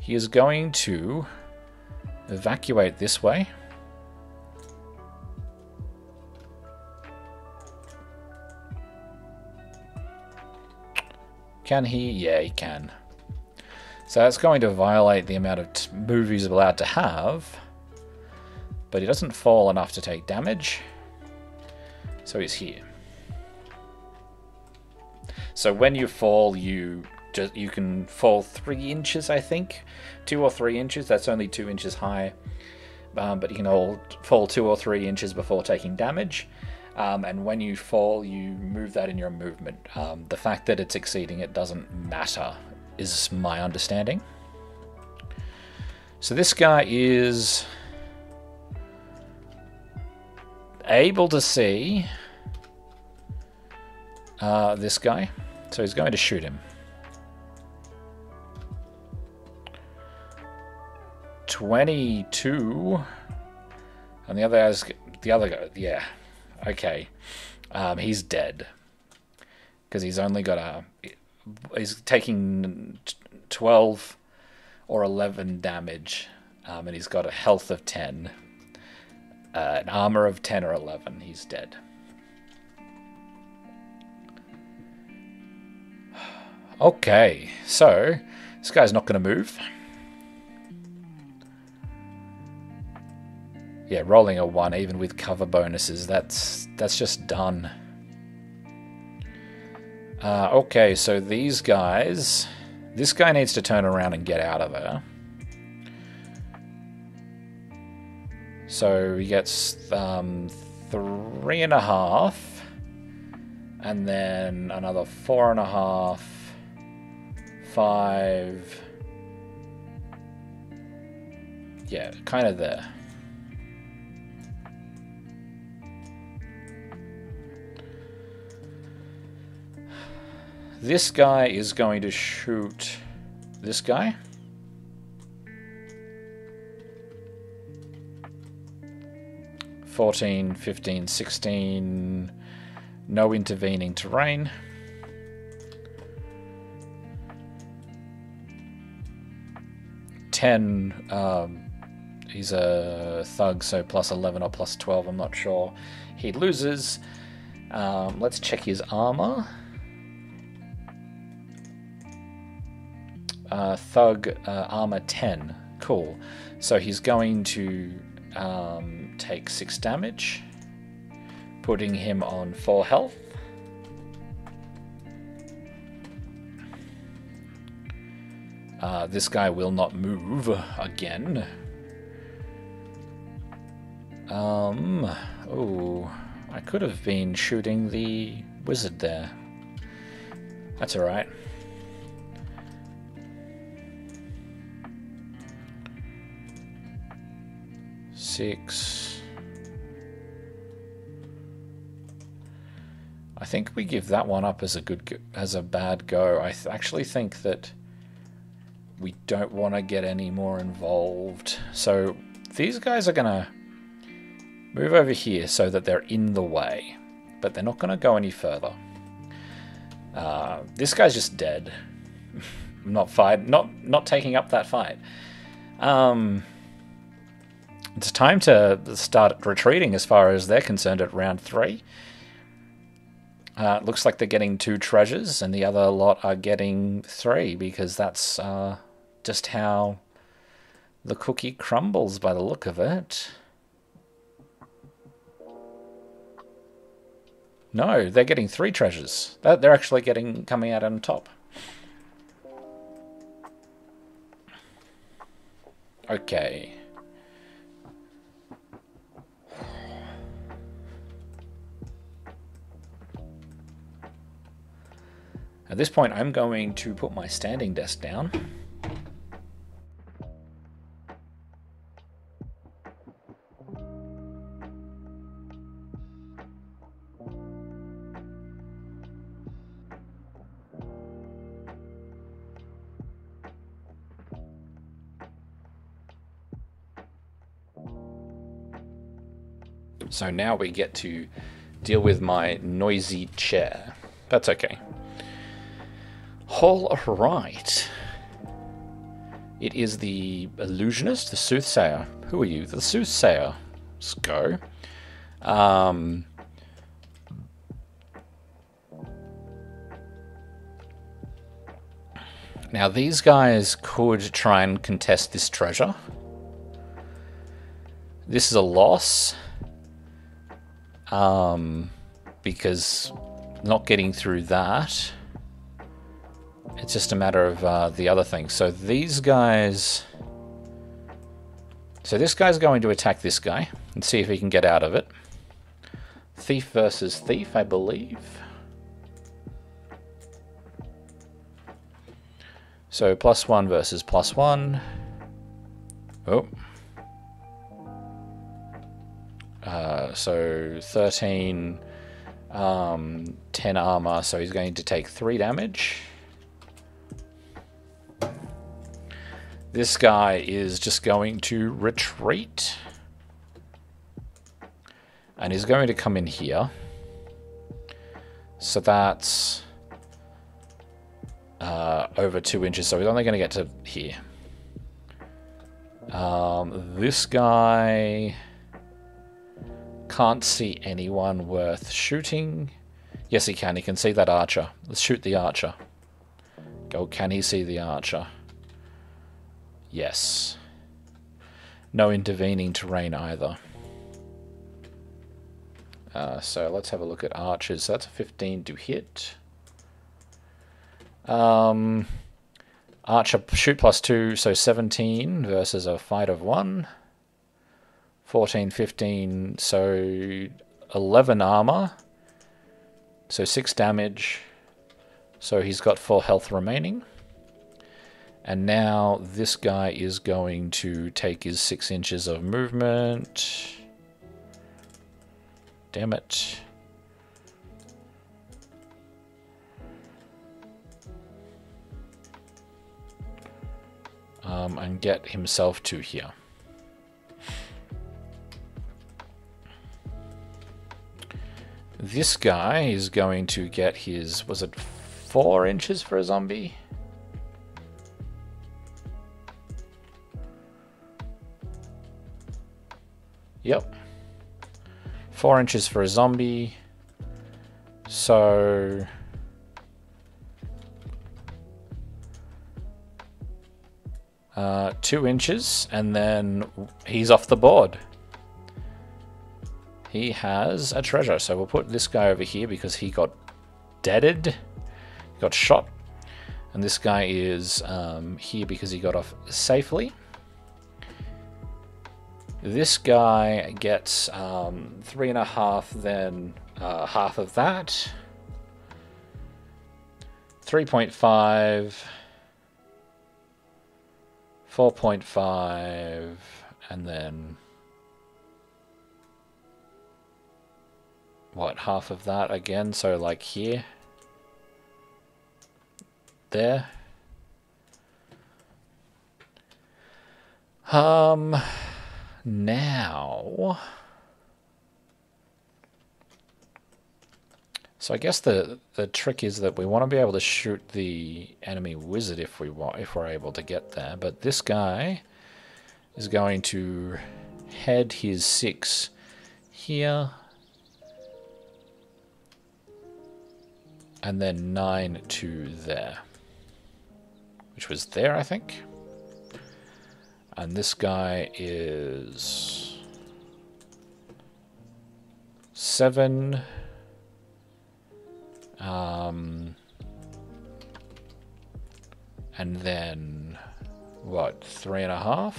he is going to evacuate this way. Can he? Yeah, he can. So that's going to violate the amount of move he's allowed to have. But he doesn't fall enough to take damage. So he's here. So when you fall, you can fall 3 inches, I think. 2 or 3 inches. That's only 2 inches high. But you can fall 2 or 3 inches before taking damage. And when you fall, you move that in your movement. The fact that it's exceeding it doesn't matter, is my understanding. So this guy is able to see this guy. So he's going to shoot him. 22. And the other guy, yeah. Okay, he's dead because he's only got he's taking 12 or 11 damage, and he's got a health of 10, an armor of 10 or 11. He's dead. Okay, so this guy's not going to move. Yeah, rolling a 1 even with cover bonuses, that's just done. Okay, so these guys, this guy needs to turn around and get out of there. So he gets 3.5, and then another 4.5, 5. Yeah, kind of there. This guy is going to shoot this guy. (14, 15, 16). No intervening terrain. He's a thug, so plus 11 or plus 12, I'm not sure. He loses. Let's check his armor. Thug armor 10. Cool. So he's going to take 6 damage, putting him on 4 health. This guy will not move again. Oh, I could have been shooting the wizard there. That's alright. Six. I think we give that one up as a bad go. I actually think that we don't want to get any more involved. So these guys are going to move over here so that they're in the way, but they're not going to go any further. This guy's just dead. Not taking up that fight. It's time to start retreating as far as they're concerned at round 3. It looks like they're getting 2 treasures and the other lot are getting 3, because that's just how the cookie crumbles by the look of it. No, they're getting 3 treasures. They're actually coming out on top. Okay. At this point, I'm going to put my standing desk down. So now we get to deal with my noisy chair. That's okay. All right. It is the illusionist, the soothsayer. Who are you? The soothsayer. Let's go. Now these guys could try and contest this treasure. This is a loss. Because not getting through that, it's just a matter of the other thing. So these guys... So this guy's going to attack this guy and see if he can get out of it. Thief versus thief, I believe. So +1 versus +1. Oh. So 13, 10 armor, so he's going to take 3 damage. This guy is just going to retreat. And he's going to come in here. So that's over 2 inches, so he's only going to get to here. This guy... can't see anyone worth shooting. Yes, he can. He can see that archer. Let's shoot the archer. Go, can he see the archer? Yes. No intervening terrain either. So let's have a look at archers. So that's a 15 to hit. Archer shoot +2, so 17 versus a fight of 1. 14, 15, so 11 armor. So 6 damage. So he's got 4 health remaining. And now this guy is going to take his 6 inches of movement. Damn it. And get himself to here. This guy is going to get his, was it 4 inches for a zombie? Yep. 4 inches for a zombie. So... 2 inches, and then he's off the board. He has a treasure, so we'll put this guy over here because he got deaded, got shot, and this guy is here because he got off safely. This guy gets 3.5, then half of that. 3.5, 4.5, and then what, half of that again, so like here, there, Now... So I guess the trick is that we want to be able to shoot the enemy wizard if we're able to get there. But this guy is going to head his 6 here, and then 9 to there, which was there, I think. And this guy is 7. And then, what, 3.5?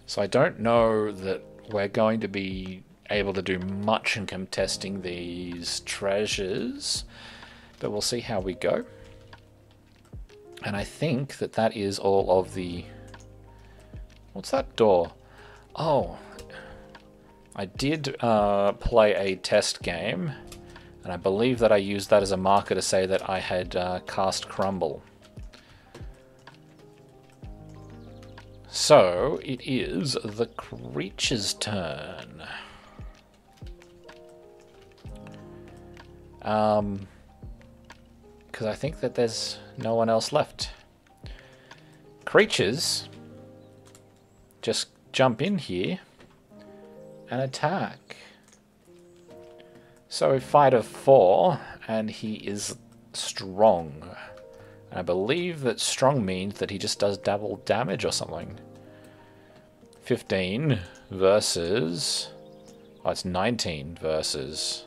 So I don't know that we're going to be able to do much in contesting these treasures, but we'll see how we go. And I think that that is all of the... What's that door? Oh, I did play a test game, and I believe that I used that as a marker to say that I had cast Crumble. So, it is the creature's turn. Because I think that there's no one else left. Creatures just jump in here and attack. So a fight of 4, and he is strong. And I believe that strong means that he just does double damage or something. 15 versus... Oh, it's 19 versus...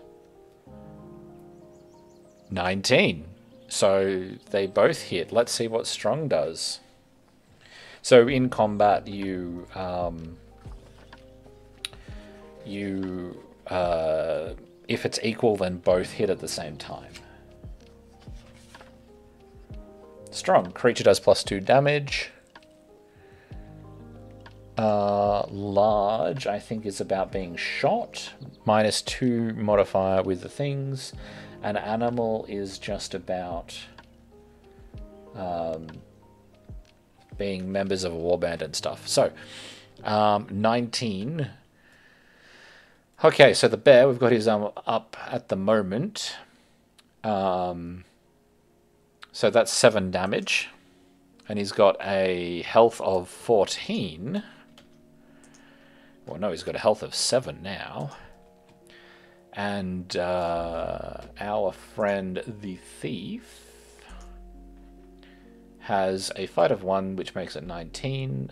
19. So they both hit. Let's see what strong does. So in combat, if it's equal, then both hit at the same time. Strong. Creature does +2 damage. Large, I think, is about being shot. -2 modifier with the things. An animal is just about being members of a warband and stuff. So, 19. Okay, so the bear, we've got his arm up at the moment. So that's 7 damage. And he's got a health of 14. Well, no, he's got a health of 7 now. And our friend the thief has a fight of 1, which makes it 19.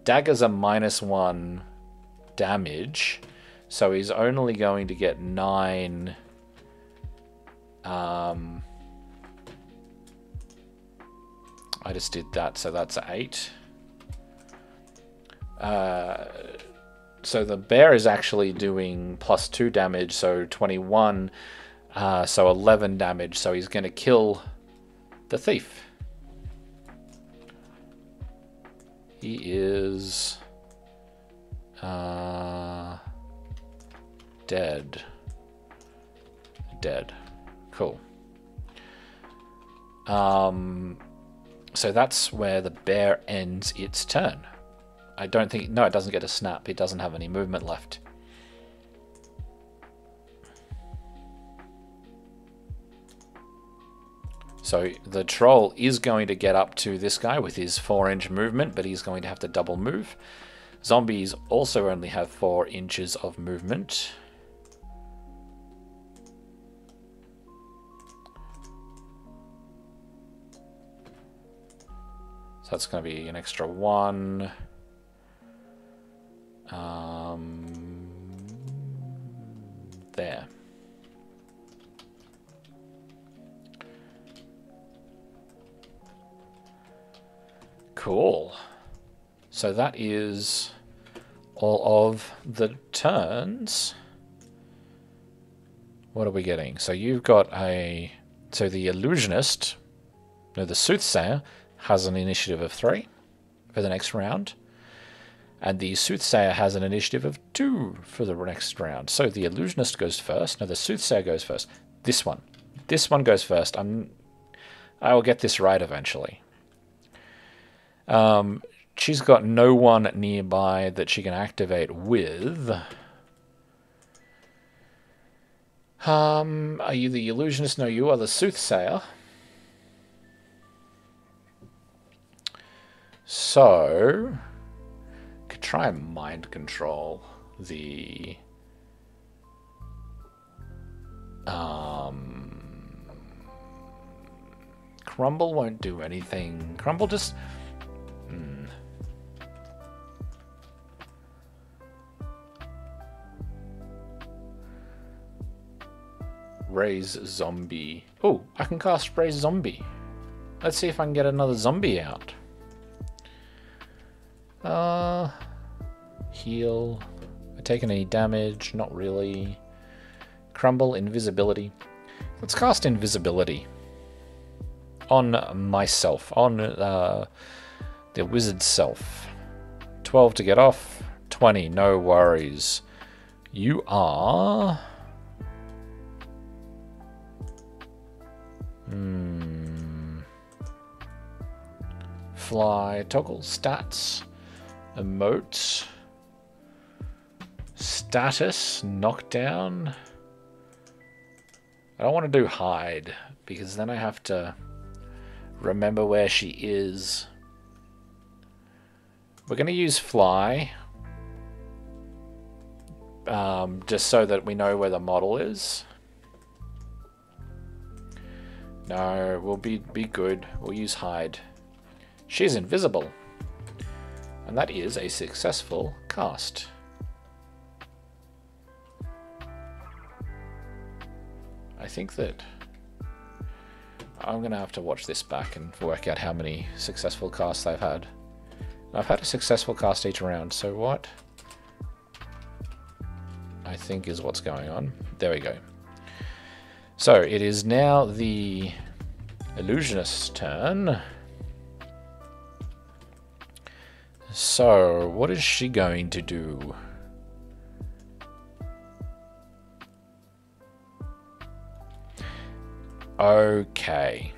Daggers are -1 damage, so he's only going to get 9. I just did that, so that's 8. So the bear is actually doing +2 damage, so 21, so 11 damage, so he's going to kill the thief. He is dead. Dead. Cool. So that's where the bear ends its turn. I don't think... No, it doesn't get a snap. It doesn't have any movement left. So the troll is going to get up to this guy with his 4-inch movement, but he's going to have to double move. Zombies also only have 4 inches of movement. So that's going to be an extra 1. There. Cool. So that is all of the turns. What are we getting? So you've got a... So the illusionist, no, the soothsayer, has an initiative of 3 for the next round. And the Soothsayer has an initiative of 2 for the next round. So the Illusionist goes first. No, the Soothsayer goes first. This one. This one goes first. I will get this right eventually. She's got no one nearby that she can activate with. Are you the Illusionist? No, you are the Soothsayer. So, could try and mind control the Crumble won't do anything. Crumble just Raise Zombie. Oh, I can cast Raise Zombie. Let's see if I can get another zombie out. Heal. I taken any damage? Not really. Crumble, invisibility. Let's cast invisibility on myself, on the wizard self. 12 to get off. 20, no worries. You are... Fly, toggle, stats, emotes, status, knockdown. I don't want to do hide, because then I have to remember where she is. We're going to use fly, just so that we know where the model is. No, we'll be good. We'll use hide. She's invisible. And that is a successful cast. I think that I'm going to have to watch this back and work out how many successful casts I've had. I've had a successful cast each round, so what I think is what's going on. There we go. So it is now the Illusionist's turn. So what is she going to do? Okay.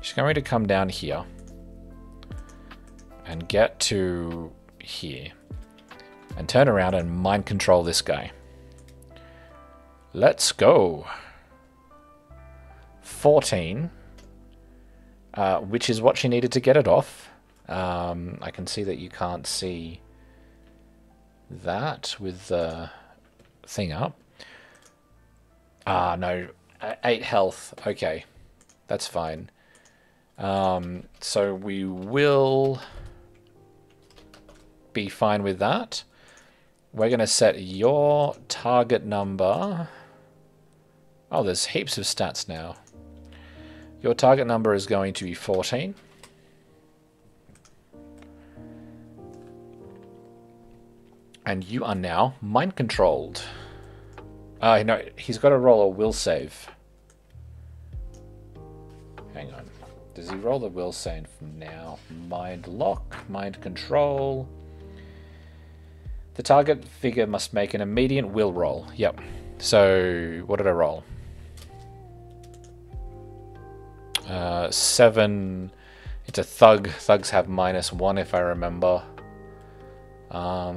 She's going to come down here and get to here and turn around and mind control this guy. Let's go. 14, which is what she needed to get it off. I can see that you can't see that with the thing up. No, 8 health. Okay, that's fine. So we will be fine with that. We're going to set your target number. Oh, there's heaps of stats now. Your target number is going to be 14. And you are now mind controlled. No, he's got to roll a will save. Hang on. Does he roll the will save now? Mind lock, mind control. The target figure must make an immediate will roll. Yep. So, what did I roll? 7. It's a thug. Thugs have -1 if I remember.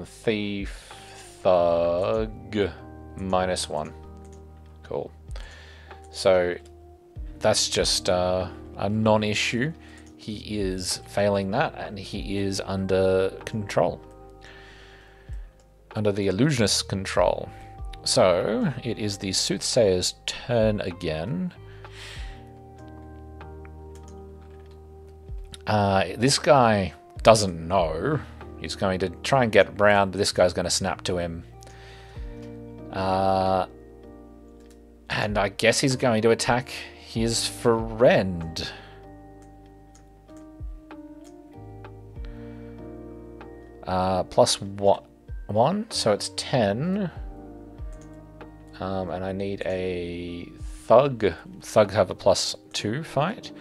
Thief, thug, -1. Cool. So that's just a non-issue. He is failing that, and he is under control. Under the Illusionist's control. So it is the Soothsayer's turn again. This guy doesn't know. He's going to try and get round, but this guy's going to snap to him. And I guess he's going to attack his friend. Plus what? 1, so it's 10. And I need a thug. Thug have a +2 fight.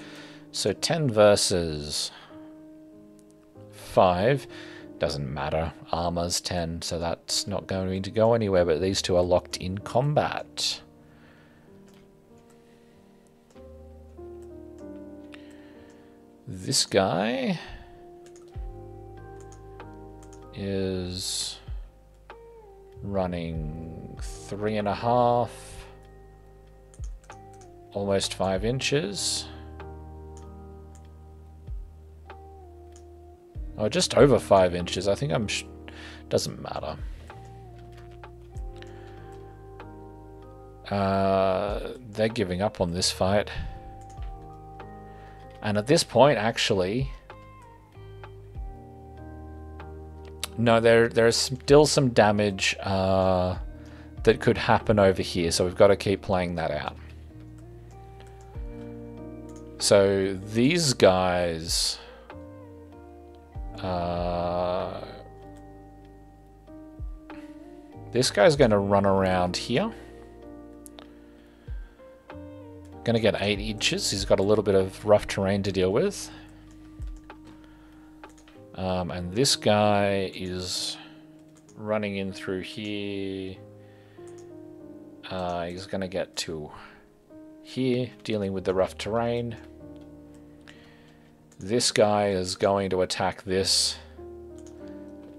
So 10 versus 5. Doesn't matter. Armor's 10, so that's not going to go anywhere, but these two are locked in combat. This guy is running 3.5, almost 5 inches. Oh, just over 5 inches. I think I'm... doesn't matter. They're giving up on this fight. And at this point, actually... No, there's still some damage that could happen over here, so we've got to keep playing that out. So these guys... this guy's going to run around here. Going to get 8 inches. He's got a little bit of rough terrain to deal with. And this guy is running in through here. He's going to get to here, dealing with the rough terrain. This guy is going to attack this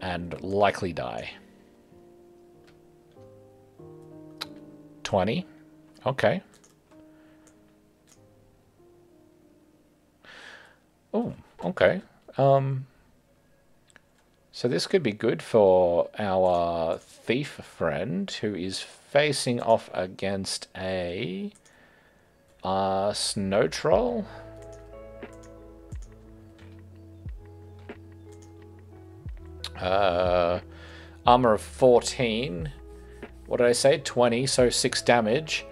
and likely die. 20. Okay. Oh, okay. So this could be good for our thief friend who is facing off against a snow troll. Armor of 14. What did I say? 20, so 6 damage.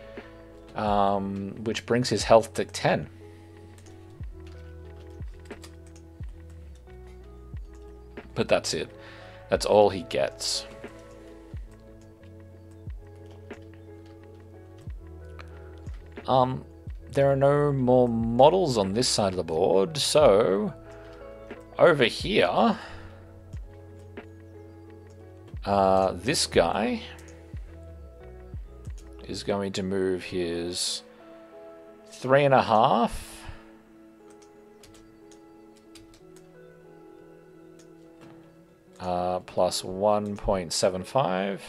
Which brings his health to 10. But that's it. That's all he gets. There are no more models on this side of the board, so over here, this guy is going to move his 3.5. Plus 1.75.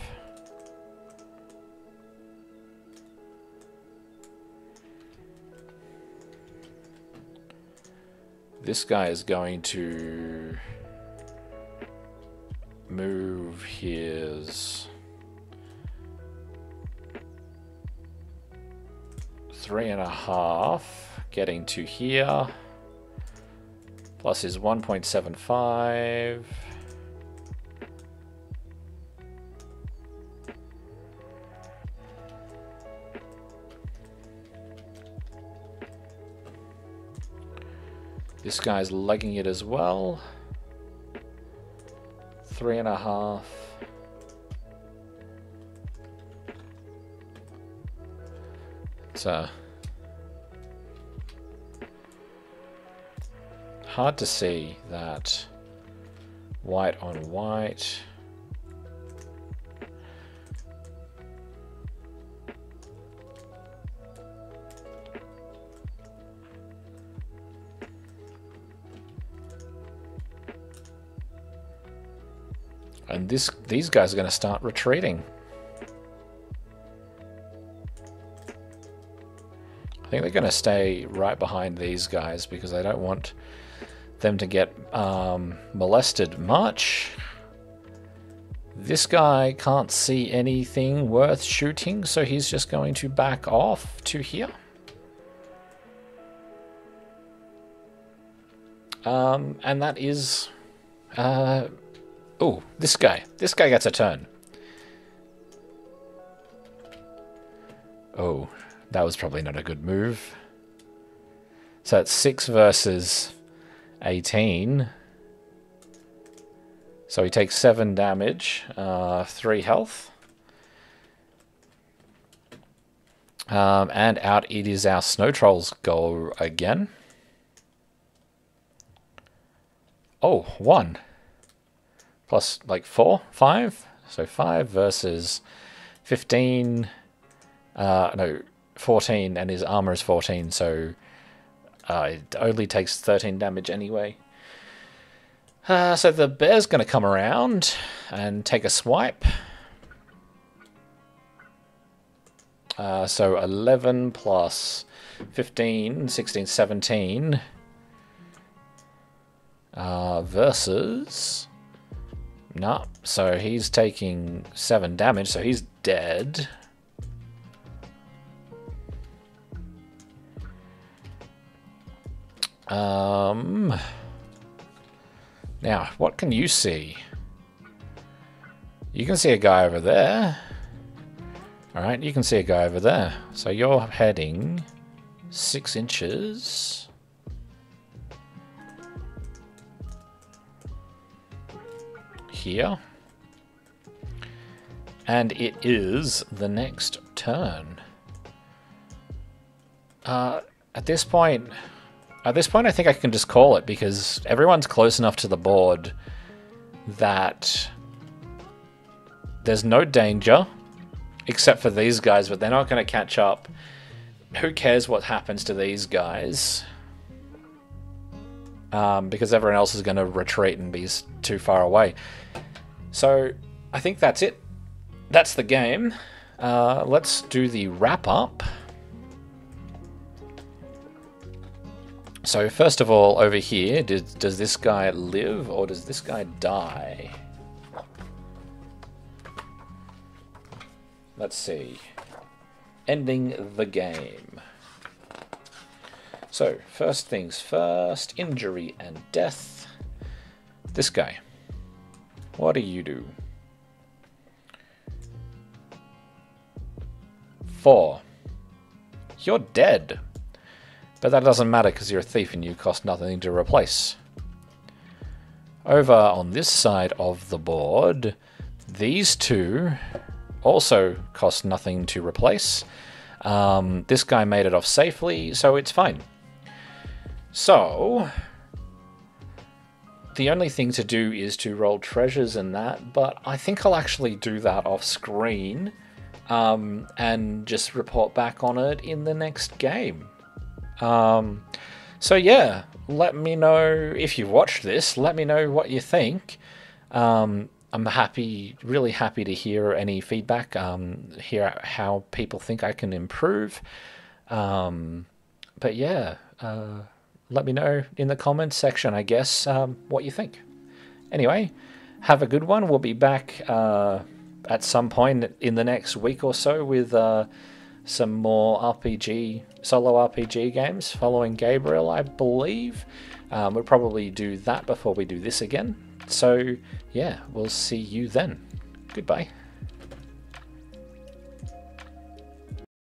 This guy is going to move his 3.5, getting to here, plus his 1.75. This guy's legging it as well. 3.5. It's hard to see that white on white. And these guys are going to start retreating. I think they're going to stay right behind these guys because I don't want them to get molested much. This guy can't see anything worth shooting, so he's just going to back off to here. And that is... oh, this guy. This guy gets a turn. Oh, that was probably not a good move. So it's 6 versus 18. So he takes 7 damage, 3 health. And out it is our snow trolls go again. Oh, 1. Plus, like, 4? 5? So 5 versus 15. No, 14, and his armor is 14, so it only takes 13 damage anyway. So the bear's going to come around and take a swipe. So 11 plus 15, 16, 17 versus... No, so he's taking 7 damage, so he's dead. Now, what can you see? You can see a guy over there. Alright, you can see a guy over there. So you're heading 6 inches. Here. And it is the next turn. At this point, I think I can just call it, because everyone's close enough to the board that there's no danger, except for these guys, but they're not going to catch up. Who cares what happens to these guys? Because everyone else is going to retreat and be too far away. So, I think that's it. That's the game. Let's do the wrap-up. So first of all, over here, does this guy live or does this guy die? Let's see. Ending the game. So, first things first, injury and death. This guy. What do you do? 4. You're dead. But that doesn't matter because you're a thief and you cost nothing to replace. Over on this side of the board, these two also cost nothing to replace. This guy made it off safely, so it's fine. So, the only thing to do is to roll treasures and that, but I think I'll actually do that off screen and just report back on it in the next game. So yeah, let me know if you've watched this. Let me know what you think. I'm really happy to hear any feedback, hear how people think I can improve. But yeah, let me know in the comments section, I guess, what you think. Anyway, have a good one. We'll be back at some point in the next week or so with some more solo RPG games following Gabriel, I believe. We'll probably do that before we do this again. So, yeah, we'll see you then. Goodbye.